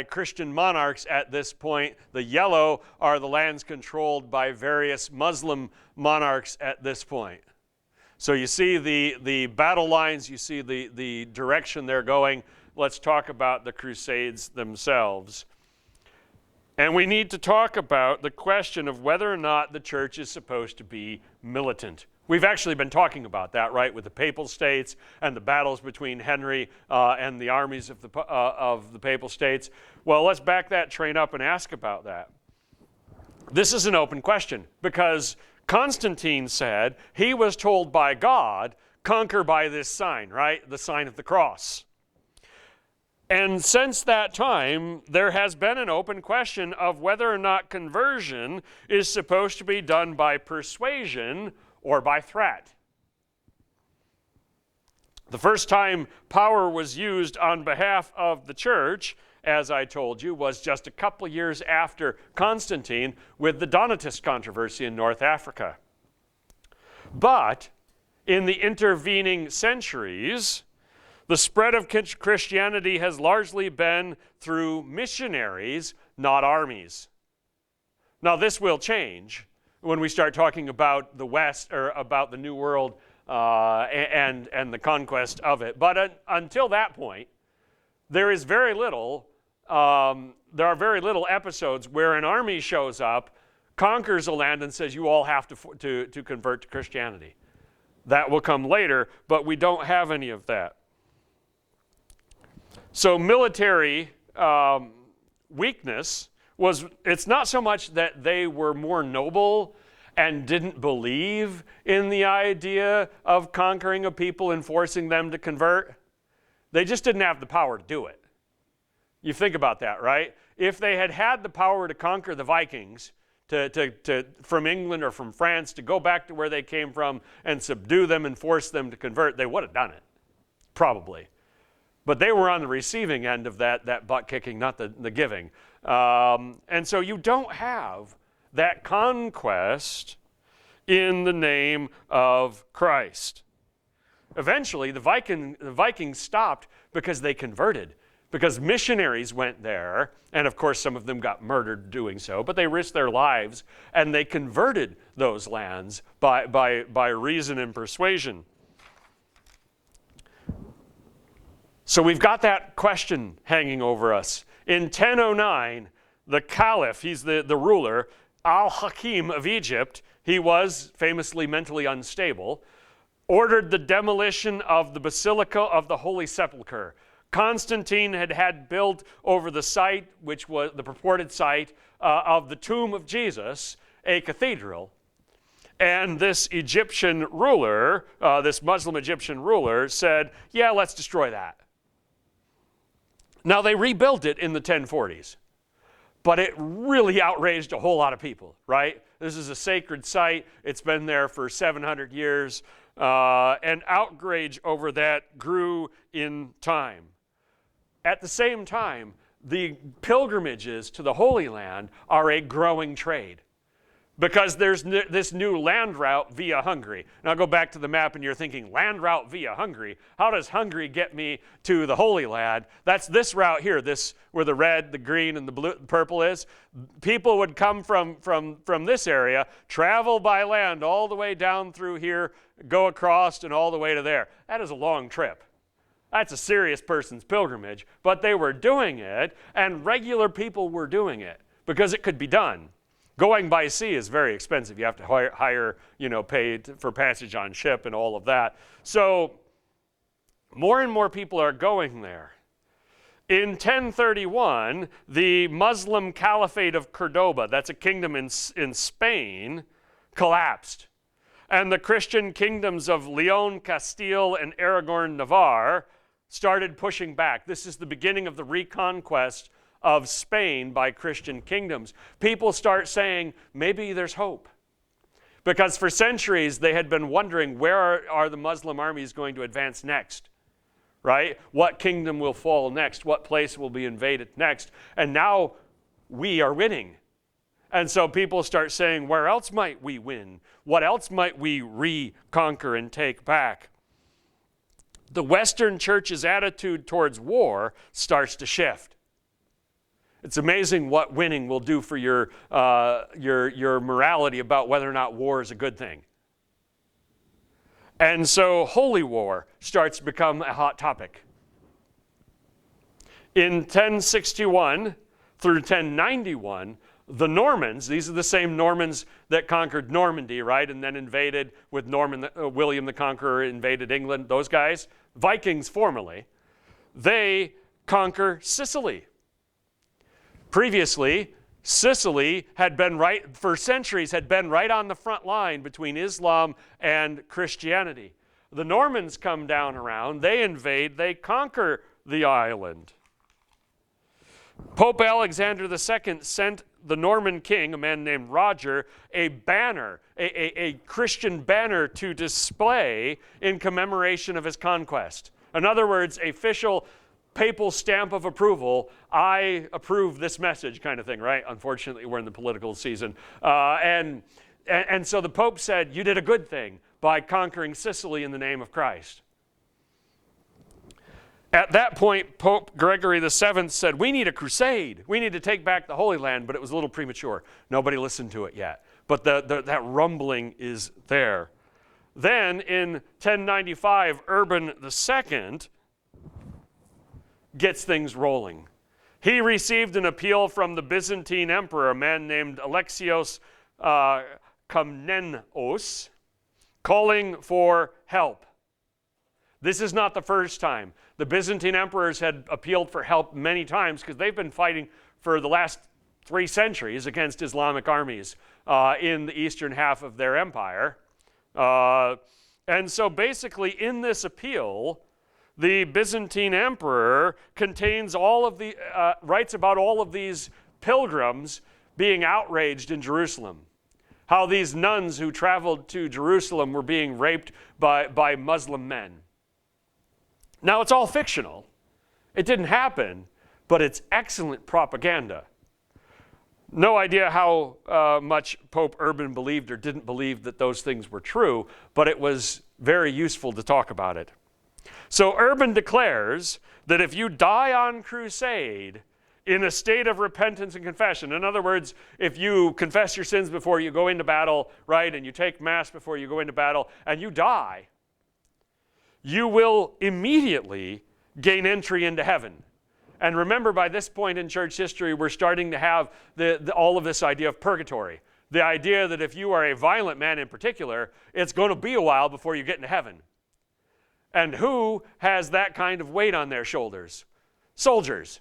Christian monarchs at this point. The yellow are the lands controlled by various Muslim monarchs at this point. So you see the battle lines, you see the direction they're going. Let's talk about the Crusades themselves. And we need to talk about the question of whether or not the church is supposed to be militant. We've actually been talking about that, right, with the Papal States and the battles between Henry and the armies of the Papal States. Well, let's back that train up and ask about that. This is an open question because Constantine said he was told by God, conquer by this sign, right, the sign of the cross. And since that time, there has been an open question of whether or not conversion is supposed to be done by persuasion or by threat. The first time power was used on behalf of the church, as I told you, was just a couple years after Constantine with the Donatist controversy in North Africa. But in the intervening centuries, the spread of Christianity has largely been through missionaries, not armies. Now, this will change when we start talking about the West, or about the New World and the conquest of it. But until that point, there is very little, there are very little episodes where an army shows up, conquers a land, and says, you all have to convert to Christianity. That will come later, but we don't have any of that. So military weakness it's not so much that they were more noble and didn't believe in the idea of conquering a people and forcing them to convert. They just didn't have the power to do it. You think about that, right? If they had had the power to conquer the Vikings, from England or from France, to go back to where they came from and subdue them and force them to convert, they would have done it, probably. But they were on the receiving end of that butt kicking, not the giving. And so you don't have that conquest in the name of Christ. Eventually, the Vikings stopped because they converted, because missionaries went there, and of course some of them got murdered doing so, but they risked their lives, and they converted those lands by reason and persuasion. So we've got that question hanging over us. In 1009, the Caliph, he's the ruler, Al-Hakim of Egypt, he was famously mentally unstable, ordered the demolition of the Basilica of the Holy Sepulchre. Constantine had built over the site, which was the purported site of the tomb of Jesus, a cathedral. And this Egyptian ruler, this Muslim Egyptian ruler, said, yeah, let's destroy that. Now, they rebuilt it in the 1040s, but it really outraged a whole lot of people, right? This is a sacred site. It's been there for 700 years, and outrage over that grew in time. At the same time, the pilgrimages to the Holy Land are a growing trade, because there's this new land route via Hungary. Now go back to the map and you're thinking, land route via Hungary? How does Hungary get me to the Holy Land? That's this route here, this where the red, the green, and the blue, purple is. People would come from this area, travel by land all the way down through here, go across and all the way to there. That is a long trip. That's a serious person's pilgrimage, but they were doing it, and regular people were doing it because it could be done. Going by sea is very expensive. You have to hire, pay for passage on ship and all of that. So more and more people are going there. In 1031, the Muslim Caliphate of Cordoba, that's a kingdom in Spain, collapsed. And the Christian kingdoms of Leon, Castile, and Aragon, Navarre started pushing back. This is the beginning of the reconquest of Spain by Christian kingdoms. People start saying, maybe there's hope. Because for centuries, they had been wondering, where are the Muslim armies going to advance next? Right? What kingdom will fall next? What place will be invaded next? And now we are winning. And so people start saying, where else might we win? What else might we reconquer and take back? The Western church's attitude towards war starts to shift. It's amazing what winning will do for your morality about whether or not war is a good thing. And so holy war starts to become a hot topic. In 1061, through 1091, the Normans, these are the same Normans that conquered Normandy, right, and then invaded with William the Conqueror invaded England, those guys, Vikings formerly, they conquer Sicily. Previously, Sicily had been for centuries, had been right on the front line between Islam and Christianity. The Normans come down around, they invade, they conquer the island. Pope Alexander II sent the Norman king, a man named Roger, a banner, a Christian banner to display in commemoration of his conquest. In other words, a official papal stamp of approval. I approve this message kind of thing, right? Unfortunately, we're in the political season. And so the Pope said, you did a good thing by conquering Sicily in the name of Christ. At that point, Pope Gregory VII said, we need a crusade. We need to take back the Holy Land, but it was a little premature. Nobody listened to it yet. But that rumbling is there. Then in 1095, Urban II gets things rolling. He received an appeal from the Byzantine emperor, a man named Alexios Komnenos, calling for help. This is not the first time. The Byzantine emperors had appealed for help many times because they've been fighting for the last 3 centuries against Islamic armies in the eastern half of their empire. And so basically in this appeal, the Byzantine emperor contains all of the, writes about all of these pilgrims being outraged in Jerusalem. How these nuns who traveled to Jerusalem were being raped by Muslim men. Now, it's all fictional. It didn't happen, but it's excellent propaganda. No idea how much Pope Urban believed or didn't believe that those things were true, but it was very useful to talk about it. So Urban declares that if you die on crusade in a state of repentance and confession, in other words, if you confess your sins before you go into battle, right, and you take Mass before you go into battle, and you die, you will immediately gain entry into heaven. And remember, by this point in church history, we're starting to have all of this idea of purgatory. The idea that if you are a violent man in particular, it's going to be a while before you get into heaven. And who has that kind of weight on their shoulders? Soldiers,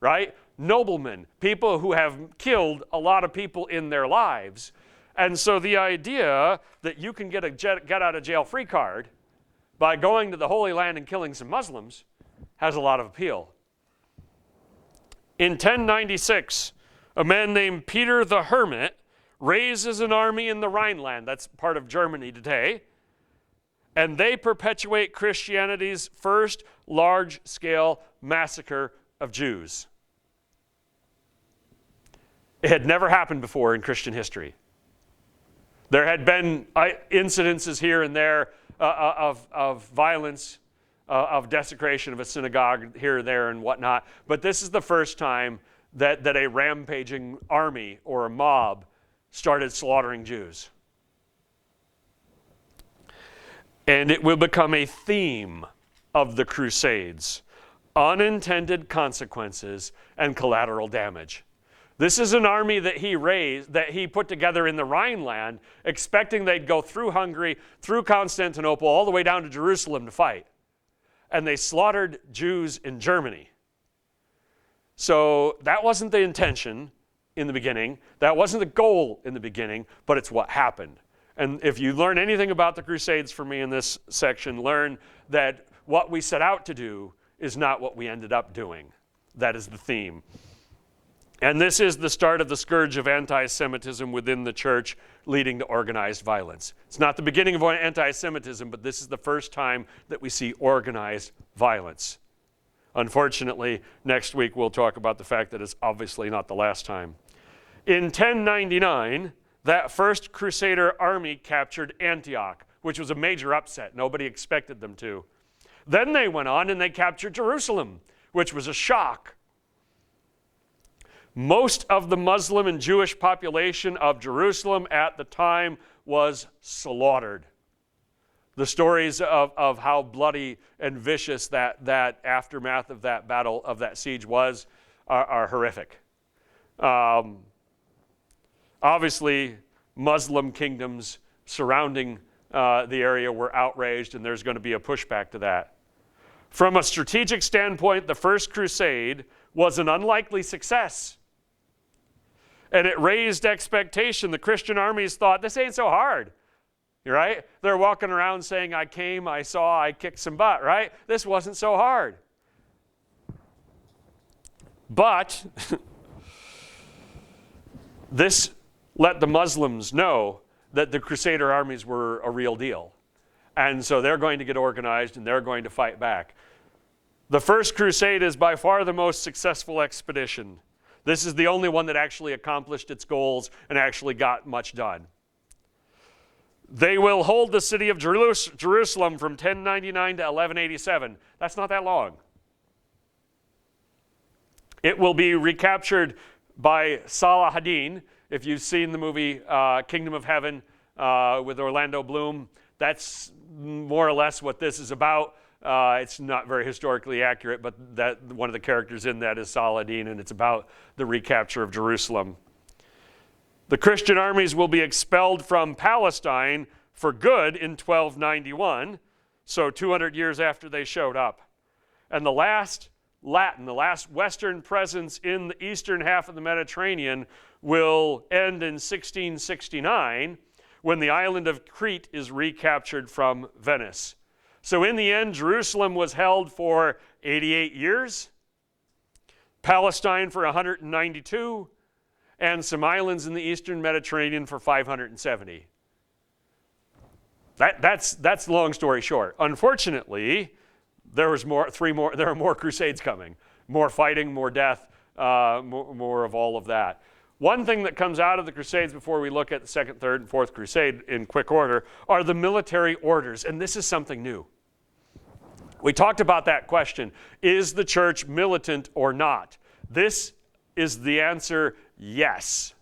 right? Noblemen, people who have killed a lot of people in their lives. And so the idea that you can get a get out of jail free card by going to the Holy Land and killing some Muslims has a lot of appeal. In 1096, a man named Peter the Hermit raises an army in the Rhineland, that's part of Germany today, and they perpetuate Christianity's first large-scale massacre of Jews. It had never happened before in Christian history. There had been incidences here and there of violence, of desecration of a synagogue here or there and whatnot. But this is the first time that a rampaging army or a mob started slaughtering Jews. And it will become a theme of the Crusades: unintended consequences and collateral damage. This is an army that he put together in the Rhineland, expecting they'd go through Hungary, through Constantinople, all the way down to Jerusalem to fight. And they slaughtered Jews in Germany. So that wasn't the intention in the beginning. That wasn't the goal in the beginning, but it's what happened. And if you learn anything about the Crusades from me in this section, learn that what we set out to do is not what we ended up doing. That is the theme. And this is the start of the scourge of anti-Semitism within the church, leading to organized violence. It's not the beginning of anti-Semitism, but this is the first time that we see organized violence. Unfortunately, next week we'll talk about the fact that it's obviously not the last time. In 1099, that first Crusader army captured Antioch, which was a major upset. Nobody expected them to. Then they went on and they captured Jerusalem, which was a shock. Most of the Muslim and Jewish population of Jerusalem at the time was slaughtered. The stories of how bloody and vicious that aftermath of that battle, of that siege was, are horrific. Obviously, Muslim kingdoms surrounding the area were outraged, and there's going to be a pushback to that. From a strategic standpoint, the First Crusade was an unlikely success. And it raised expectation. The Christian armies thought, this ain't so hard, right? They're walking around saying, I came, I saw, I kicked some butt, right? This wasn't so hard. But this let the Muslims know that the Crusader armies were a real deal. And so they're going to get organized and they're going to fight back. The First Crusade is by far the most successful expedition. This is the only one that actually accomplished its goals and actually got much done. They will hold the city of Jerusalem from 1099 to 1187. That's not that long. It will be recaptured by Salah ad-Din. If you've seen the movie Kingdom of Heaven with Orlando Bloom, that's more or less what this is about. It's not very historically accurate, but that one of the characters in that is Salah ad-Din, and it's about the recapture of Jerusalem. The Christian armies will be expelled from Palestine for good in 1291, so 200 years after they showed up. And the last Western presence in the eastern half of the Mediterranean will end in 1669 when the island of Crete is recaptured from Venice. So in the end, Jerusalem was held for 88 years, Palestine for 192, and some islands in the eastern Mediterranean for 570. That's the long story short. Unfortunately, there are more crusades coming, more fighting, more death, more of all of that. One thing that comes out of the Crusades before we look at the Second, Third, and Fourth Crusade in quick order are the military orders, and this is something new. We talked about that question, is the church militant or not? This is the answer, yes.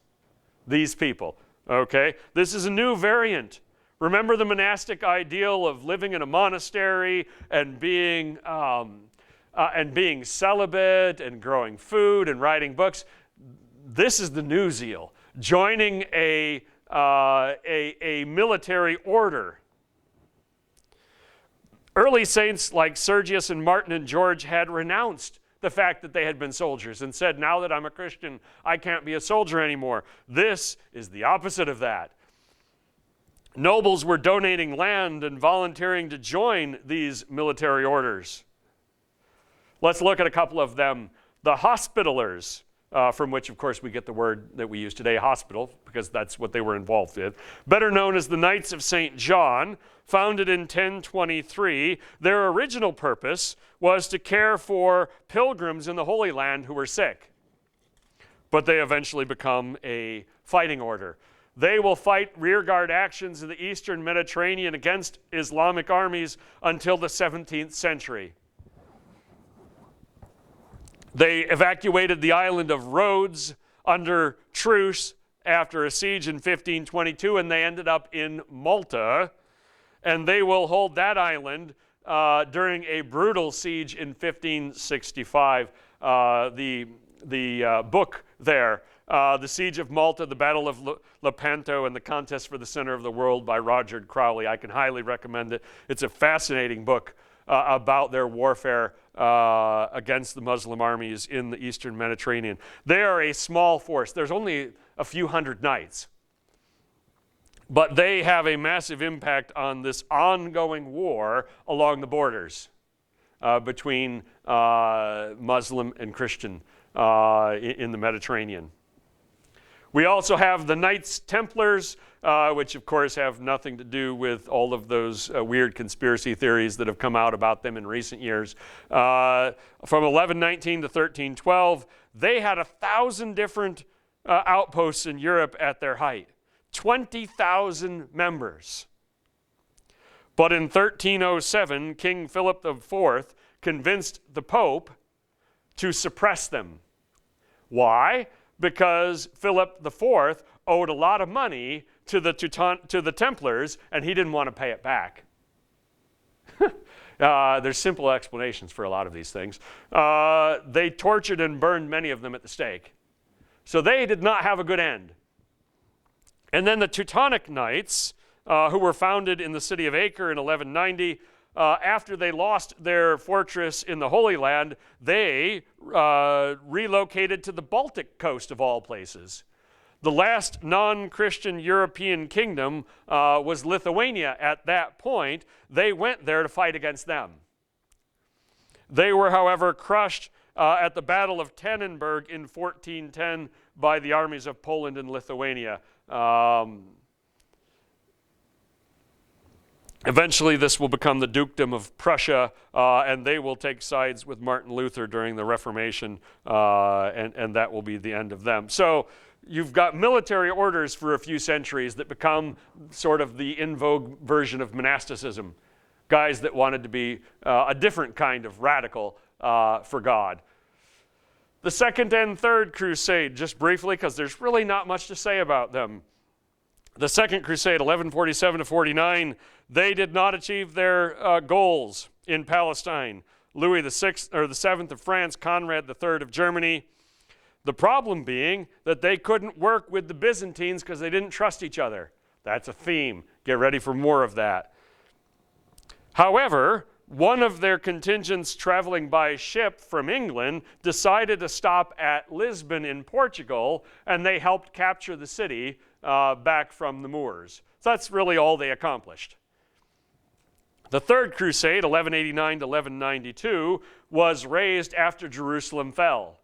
These people, okay? This is a new variant. Remember the monastic ideal of living in a monastery and being celibate and growing food and writing books. This is the new zeal, joining a military order. Early saints like Sergius and Martin and George had renounced the fact that they had been soldiers and said, now that I'm a Christian, I can't be a soldier anymore. This is the opposite of that. Nobles were donating land and volunteering to join these military orders. Let's look at a couple of them. The Hospitallers, from which, of course, we get the word that we use today, hospital, because that's what they were involved with. Better known as the Knights of St. John, founded in 1023. Their original purpose was to care for pilgrims in the Holy Land who were sick. But they eventually become a fighting order. They will fight rearguard actions in the eastern Mediterranean against Islamic armies until the 17th century. They evacuated the island of Rhodes under truce after a siege in 1522, and they ended up in Malta. And they will hold that island during a brutal siege in 1565. The book there, The Siege of Malta, The Battle of Lepanto, and the Contest for the Center of the World by Roger Crowley. I can highly recommend it. It's a fascinating book about their warfare against the Muslim armies in the eastern Mediterranean. They are a small force. There's only a few hundred knights. But they have a massive impact on this ongoing war along the borders between Muslim and Christian in the Mediterranean. We also have the Knights Templars, which of course have nothing to do with all of those weird conspiracy theories that have come out about them in recent years. From 1119 to 1312, they had 1,000 different outposts in Europe at their height. 20,000 members. But in 1307, King Philip IV convinced the Pope to suppress them. Why? Because Philip IV owed a lot of money to the Templars, and he didn't want to pay it back. There's simple explanations for a lot of these things. They tortured and burned many of them at the stake. So they did not have a good end. And then the Teutonic Knights, who were founded in the city of Acre in 1190, after they lost their fortress in the Holy Land, they relocated to the Baltic coast of all places. The last non-Christian European kingdom was Lithuania at that point. They went there to fight against them. They were, however, crushed at the Battle of Tannenberg in 1410 by the armies of Poland and Lithuania. Eventually, this will become the Dukedom of Prussia, and they will take sides with Martin Luther during the Reformation, and that will be the end of them. So you've got military orders for a few centuries that become sort of the in vogue version of monasticism. Guys that wanted to be a different kind of radical for God. The Second and Third Crusade, just briefly, because there's really not much to say about them. The Second Crusade, 1147 to 49, they did not achieve their goals in Palestine. Louis VII of France, Conrad III of Germany. The problem being that they couldn't work with the Byzantines because they didn't trust each other. That's a theme. Get ready for more of that. However, one of their contingents traveling by ship from England decided to stop at Lisbon in Portugal, and they helped capture the city back from the Moors. So that's really all they accomplished. The Third Crusade, 1189 to 1192, was raised after Jerusalem fell.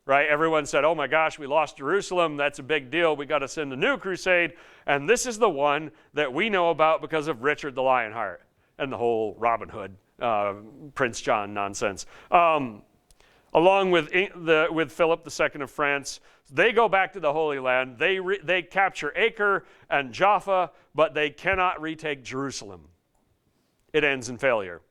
Right? Everyone said, oh my gosh, we lost Jerusalem. That's a big deal. We got to send a new crusade. And this is the one that we know about because of Richard the Lionheart and the whole Robin Hood, Prince John nonsense. Along with Philip II of France, they go back to the Holy Land. They capture Acre and Jaffa, but they cannot retake Jerusalem. It ends in failure.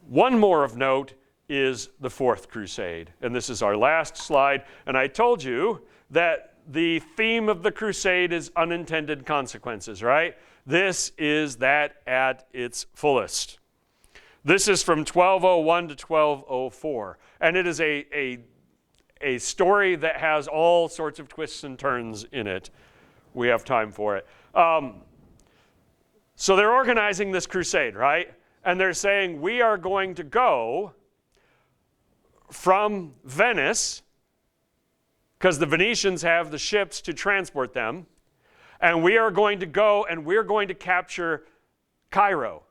One more of note is the Fourth Crusade. And this is our last slide. And I told you that the theme of the crusade is unintended consequences, right? This is that at its fullest. This is from 1201 to 1204. And it is a story that has all sorts of twists and turns in it. We have time for it. So they're organizing this crusade, right? And they're saying, we are going to go from Venice, because the Venetians have the ships to transport them, and we are going to go and we're going to capture Cairo,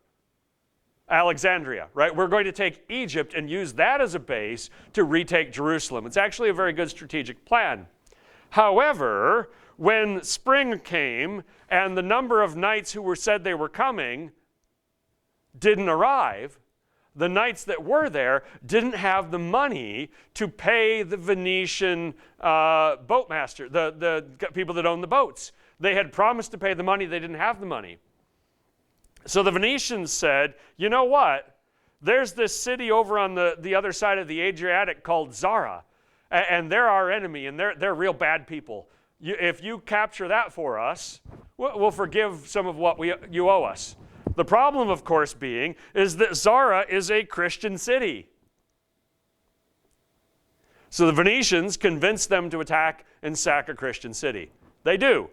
Alexandria, right? We're going to take Egypt and use that as a base to retake Jerusalem. It's actually a very good strategic plan. However, when spring came and the number of knights who said they were coming didn't arrive, the knights that were there didn't have the money to pay the Venetian boatmaster, the people that own the boats. They had promised to pay the money, they didn't have the money. So the Venetians said, you know what? There's this city over on the other side of the Adriatic called Zara, and they're our enemy, and they're real bad people. If you capture that for us, we'll forgive some of what you owe us. The problem, of course, being is that Zara is a Christian city. So the Venetians convince them to attack and sack a Christian city. They do.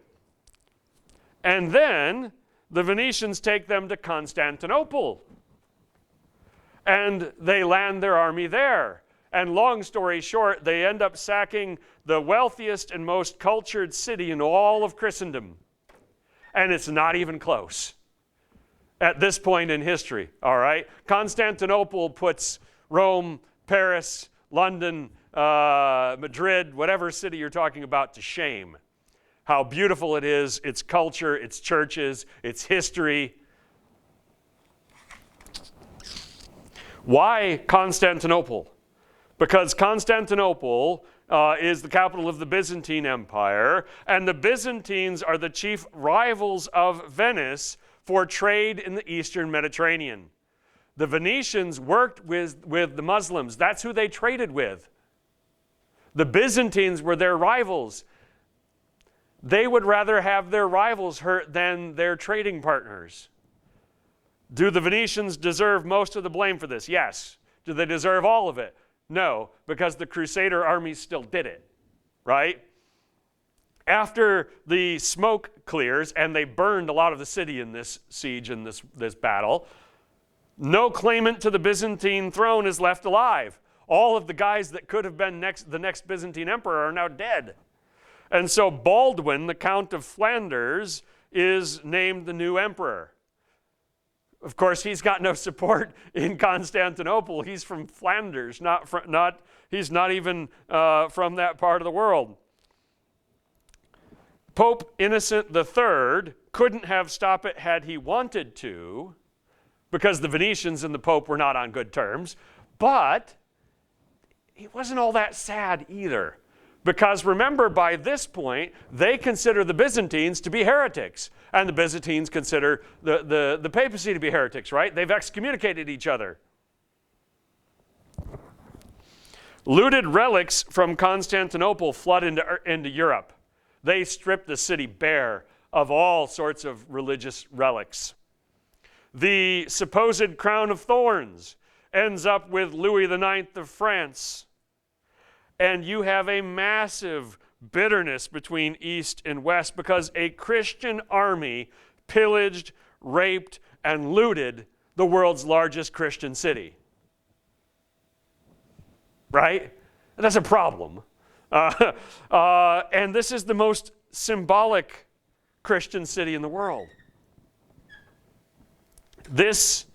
And then the Venetians take them to Constantinople. And they land their army there. And long story short, they end up sacking the wealthiest and most cultured city in all of Christendom. And it's not even close at this point in history, all right? Constantinople puts Rome, Paris, London, Madrid, whatever city you're talking about, to shame. How beautiful it is, its culture, its churches, its history. Why Constantinople? Because Constantinople is the capital of the Byzantine Empire, and the Byzantines are the chief rivals of Venice for trade in the Eastern Mediterranean. The Venetians worked with the Muslims. That's who they traded with. The Byzantines were their rivals. They would rather have their rivals hurt than their trading partners. Do the Venetians deserve most of the blame for this? Yes. Do they deserve all of it? No, because the Crusader armies still did it, right? After the smoke clears, and they burned a lot of the city in this siege, in this battle, no claimant to the Byzantine throne is left alive. All of the guys that could have been the next Byzantine emperor are now dead. And so Baldwin, the Count of Flanders, is named the new emperor. Of course, he's got no support in Constantinople. He's from Flanders, he's not even from that part of the world. Pope Innocent III couldn't have stopped it had he wanted to, because the Venetians and the Pope were not on good terms, but he wasn't all that sad either. Because remember, by this point, they consider the Byzantines to be heretics, and the Byzantines consider the papacy to be heretics, right? They've excommunicated each other. Looted relics from Constantinople flood into Europe. They stripped the city bare of all sorts of religious relics. The supposed crown of thorns ends up with Louis IX of France. And you have a massive bitterness between East and West because a Christian army pillaged, raped, and looted the world's largest Christian city. Right? That's a problem. And this is the most symbolic Christian city in the world. This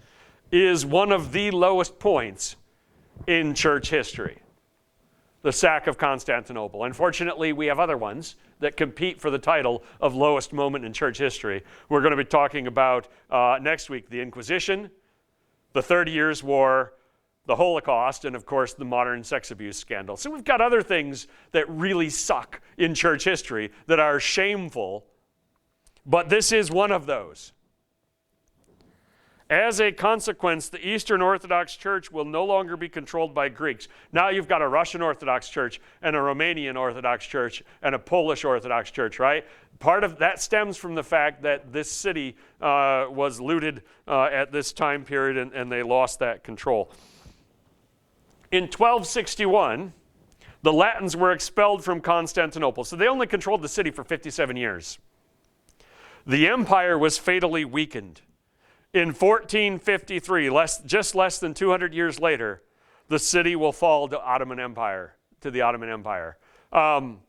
is one of the lowest points in church history. The sack of Constantinople. Unfortunately, we have other ones that compete for the title of lowest moment in church history. We're going to be talking about next week the Inquisition, the 30 Years' War, the Holocaust, and of course the modern sex abuse scandal. So we've got other things that really suck in church history that are shameful, but this is one of those. As a consequence, the Eastern Orthodox Church will no longer be controlled by Greeks. Now you've got a Russian Orthodox Church and a Romanian Orthodox Church and a Polish Orthodox Church, right? Part of that stems from the fact that this city was looted at this time period and they lost that control. In 1261, the Latins were expelled from Constantinople. So they only controlled the city for 57 years. The empire was fatally weakened. In 1453, just less than 200 years later, the city will fall to the Ottoman Empire. And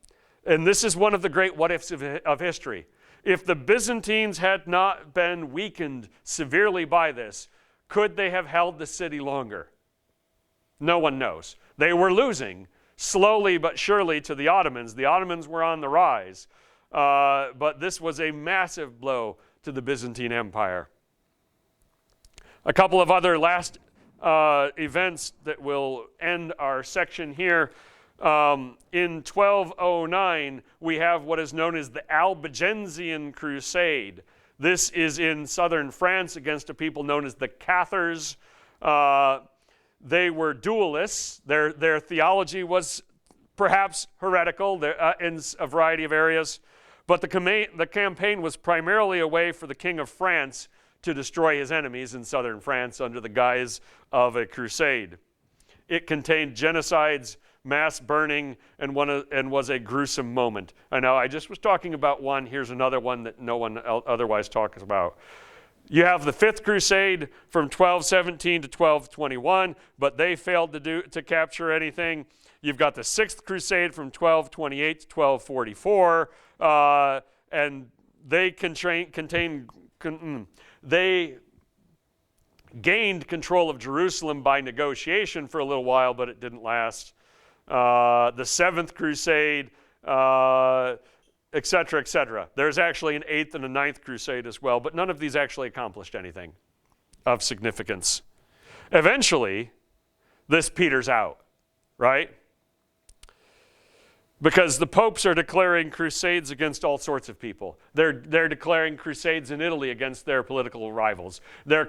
this is one of the great what-ifs of history. If the Byzantines had not been weakened severely by this, could they have held the city longer? No one knows. They were losing slowly but surely to the Ottomans. The Ottomans were on the rise, but this was a massive blow to the Byzantine Empire. A couple of other last events that will end our section here. In 1209, we have what is known as the Albigensian Crusade. This is in southern France against a people known as the Cathars. They were dualists. Their theology was perhaps heretical in a variety of areas. But the campaign was primarily a way for the King of France to destroy his enemies in southern France under the guise of a crusade. It contained genocides, mass burning, and was a gruesome moment. I know I just was talking about one. Here's another one that no one otherwise talks about. You have the Fifth Crusade from 1217 to 1221, but they failed to capture anything. You've got the Sixth Crusade from 1228 to 1244, and they gained control of Jerusalem by negotiation for a little while, but it didn't last. The Seventh Crusade, etc., etc. There's actually an Eighth and a Ninth Crusade as well, but none of these actually accomplished anything of significance. Eventually, this peters out, right? Because the popes are declaring crusades against all sorts of people. They're declaring crusades in Italy against their political rivals. They're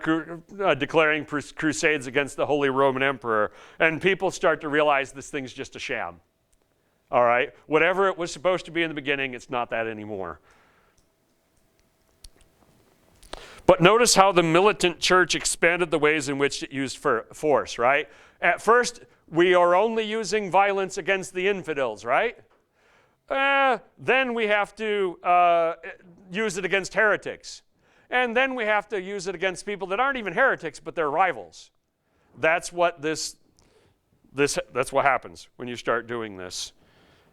declaring crusades against the Holy Roman Emperor. And people start to realize this thing's just a sham. All right? Whatever it was supposed to be in the beginning, it's not that anymore. But notice how the militant church expanded the ways in which it used force, right? At first, we are only using violence against the infidels, right? Then we have to use it against heretics. And then we have to use it against people that aren't even heretics, but they're rivals. That's what that's what happens when you start doing this.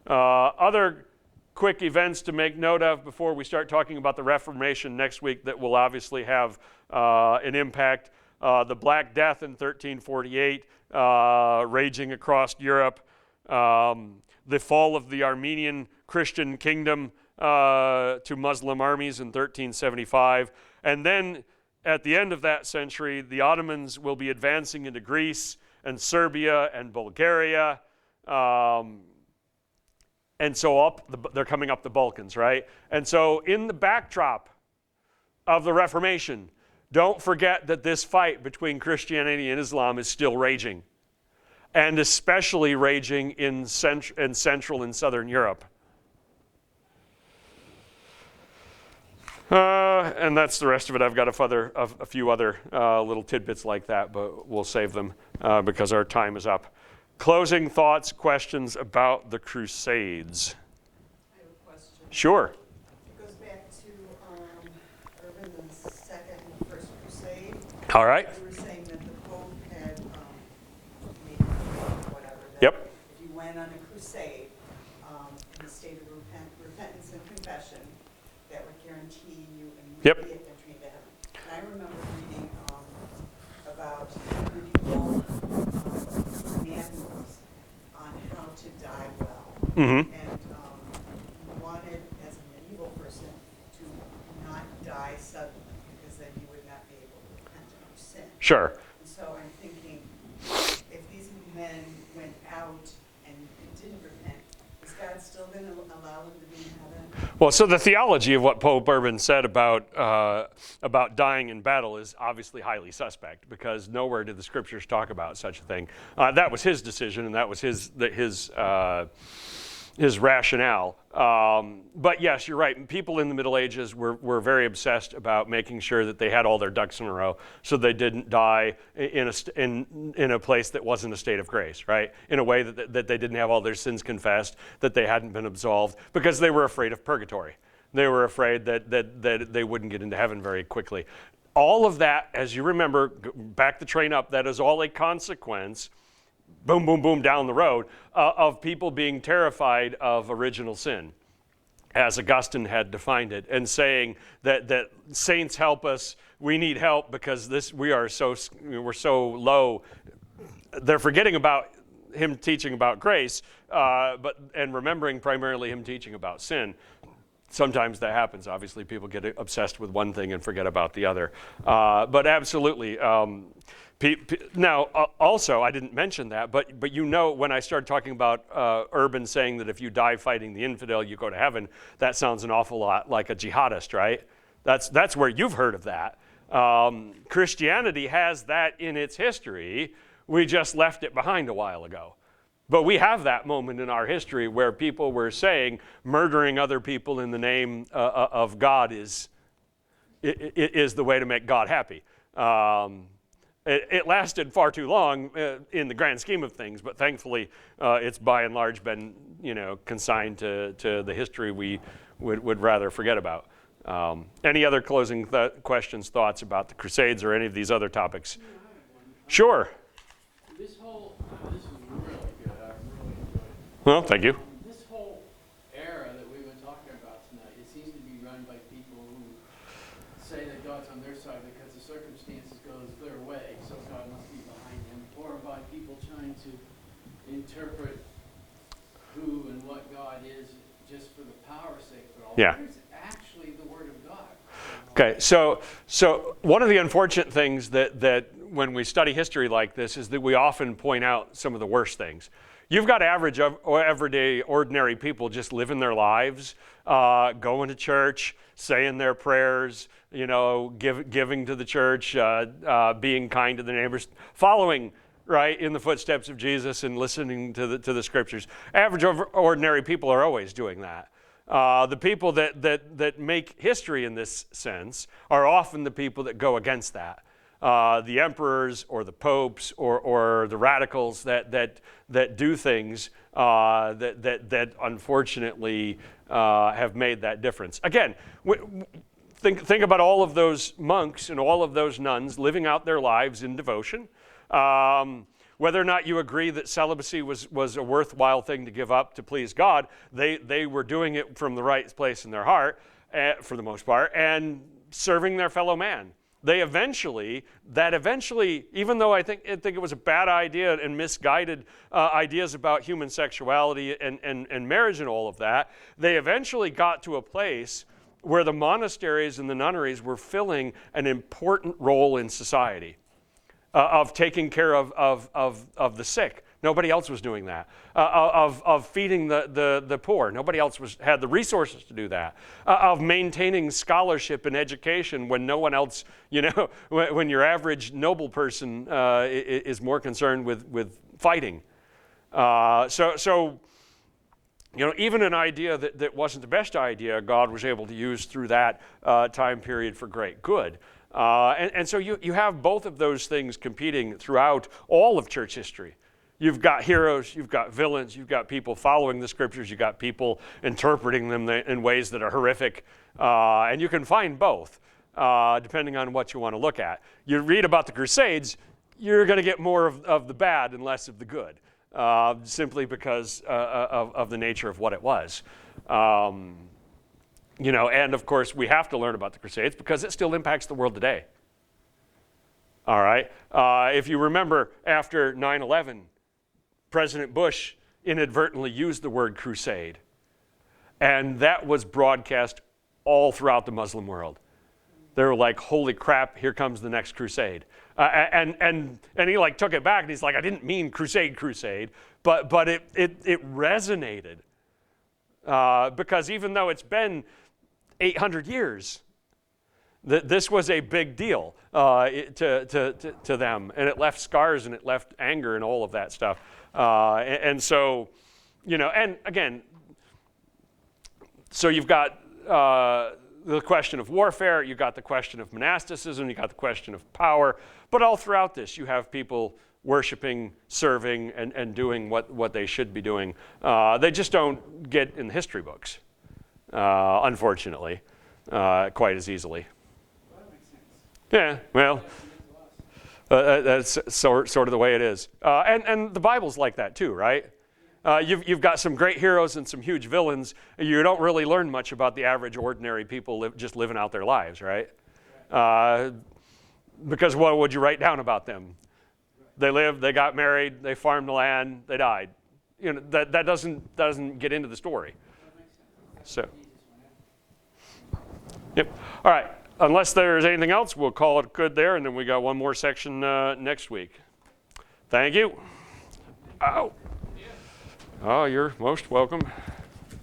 Other quick events to make note of before we start talking about the Reformation next week that will obviously have an impact. The Black Death in 1348, raging across Europe. The fall of the Armenian Christian kingdom to Muslim armies in 1375. And then at the end of that century, the Ottomans will be advancing into Greece and Serbia and Bulgaria. And so they're coming up the Balkans, right? And so in the backdrop of the Reformation, don't forget that this fight between Christianity and Islam is still raging, and especially raging in Central and Southern Europe. And that's the rest of it. I've got a few other little tidbits like that, but we'll save them because our time is up. Closing thoughts, questions about the Crusades? I have a question. Sure. It goes back to Urban the Second and First Crusade. All right. You were saying that the Pope had made whatever. That Yep. If you went on a crusade in the state of repentance and confession, that would guarantee you immediate entry into heaven. And I remember reading about medieval manuals on how to die well. Mm-hmm. And you wanted, as a medieval person, to not die suddenly, because then you would not be able to repent of your sin. Sure. And so I'm thinking, if these men went out and didn't repent, is God still going to allow them to be in heaven? Well, so the theology of what Pope Urban said about dying in battle is obviously highly suspect, because nowhere did the scriptures talk about such a thing. That was his decision, and that was his rationale. But yes, you're right. People in the Middle Ages were very obsessed about making sure that they had all their ducks in a row, so they didn't die in a place that wasn't a state of grace, right? In a way that they didn't have all their sins confessed, that they hadn't been absolved, because they were afraid of purgatory. They were afraid that they wouldn't get into heaven very quickly. All of that, as you remember, back the train up, that is all a consequence, boom, boom, boom, down the road, of people being terrified of original sin, as Augustine had defined it, and saying that saints help us, we need help because we're so low. They're forgetting about him teaching about grace, and remembering primarily him teaching about sin. Sometimes that happens. Obviously, people get obsessed with one thing and forget about the other. But absolutely. Now, also, I didn't mention that, but when I started talking about Urban saying that if you die fighting the infidel, you go to heaven, that sounds an awful lot like a jihadist, right? That's where you've heard of that. Christianity has that in its history. We just left it behind a while ago. But we have that moment in our history where people were saying murdering other people in the name of God is the way to make God happy. It lasted far too long in the grand scheme of things, but thankfully it's by and large been consigned to the history we would rather forget about. Any other closing questions, thoughts about the Crusades or any of these other topics? Sure. This whole, this is really good. I really enjoyed it. Well, thank you. This whole era that we've been talking about tonight, it seems to be run by people who say that God's on their side because the circumstances goes their way, so God must be behind them, or by people trying to interpret who and what God is just for the power's sake. But all Yeah. it's actually the Word of God. Okay, so one of the unfortunate things that when we study history like this is that we often point out some of the worst things. You've got average, everyday, ordinary people just living their lives, going to church, saying their prayers, giving to the church, being kind to the neighbors, following right in the footsteps of Jesus and listening to the scriptures. Average, ordinary people are always doing that. The people that make history in this sense are often the people that go against that. the emperors or the popes or the radicals that do things that unfortunately have made that difference. Again, think about all of those monks and all of those nuns living out their lives in devotion. Whether or not you agree that celibacy was a worthwhile thing to give up to please God, they were doing it from the right place in their heart, for the most part, and serving their fellow man. Eventually, even though I think it was a bad idea and misguided ideas about human sexuality and marriage and all of that, they eventually got to a place where the monasteries and the nunneries were filling an important role in society. Of taking care of the sick. Nobody else was doing that. Of feeding the poor. Nobody else had the resources to do that. Of maintaining scholarship and education when no one else, when your average noble person is more concerned with fighting. So even an idea that wasn't the best idea, God was able to use through that time period for great good. And so you have both of those things competing throughout all of church history. You've got heroes, you've got villains, you've got people following the scriptures, you've got people interpreting them in ways that are horrific. And you can find both, depending on what you want to look at. You read about the Crusades, you're going to get more of the bad and less of the good, simply because of the nature of what it was. And of course, we have to learn about the Crusades because it still impacts the world today. All right? If you remember, after 9/11, President Bush inadvertently used the word crusade. And that was broadcast all throughout the Muslim world. They were like, holy crap, here comes the next crusade. And he took it back and he's like, I didn't mean crusade. But it resonated. Because even though it's been 800 years, this was a big deal to them, and it left scars and it left anger and all of that stuff. And so, and again, so you've got the question of warfare, you've got the question of monasticism, you've got the question of power, but all throughout this, you have people worshiping, serving, and doing what they should be doing. They just don't get in the history books, unfortunately, quite as easily. Well, that makes sense. Yeah, well, that's sort of the way it is. And the Bible's like that too, right? You've got some great heroes and some huge villains. You don't really learn much about the average ordinary people just living out their lives, right? Because what would you write down about them? They lived, they got married, they farmed the land, they died. That doesn't get into the story. So, yep. All right. Unless there's anything else, we'll call it good there, and then we got one more section next week. Thank you. Oh, you're most welcome.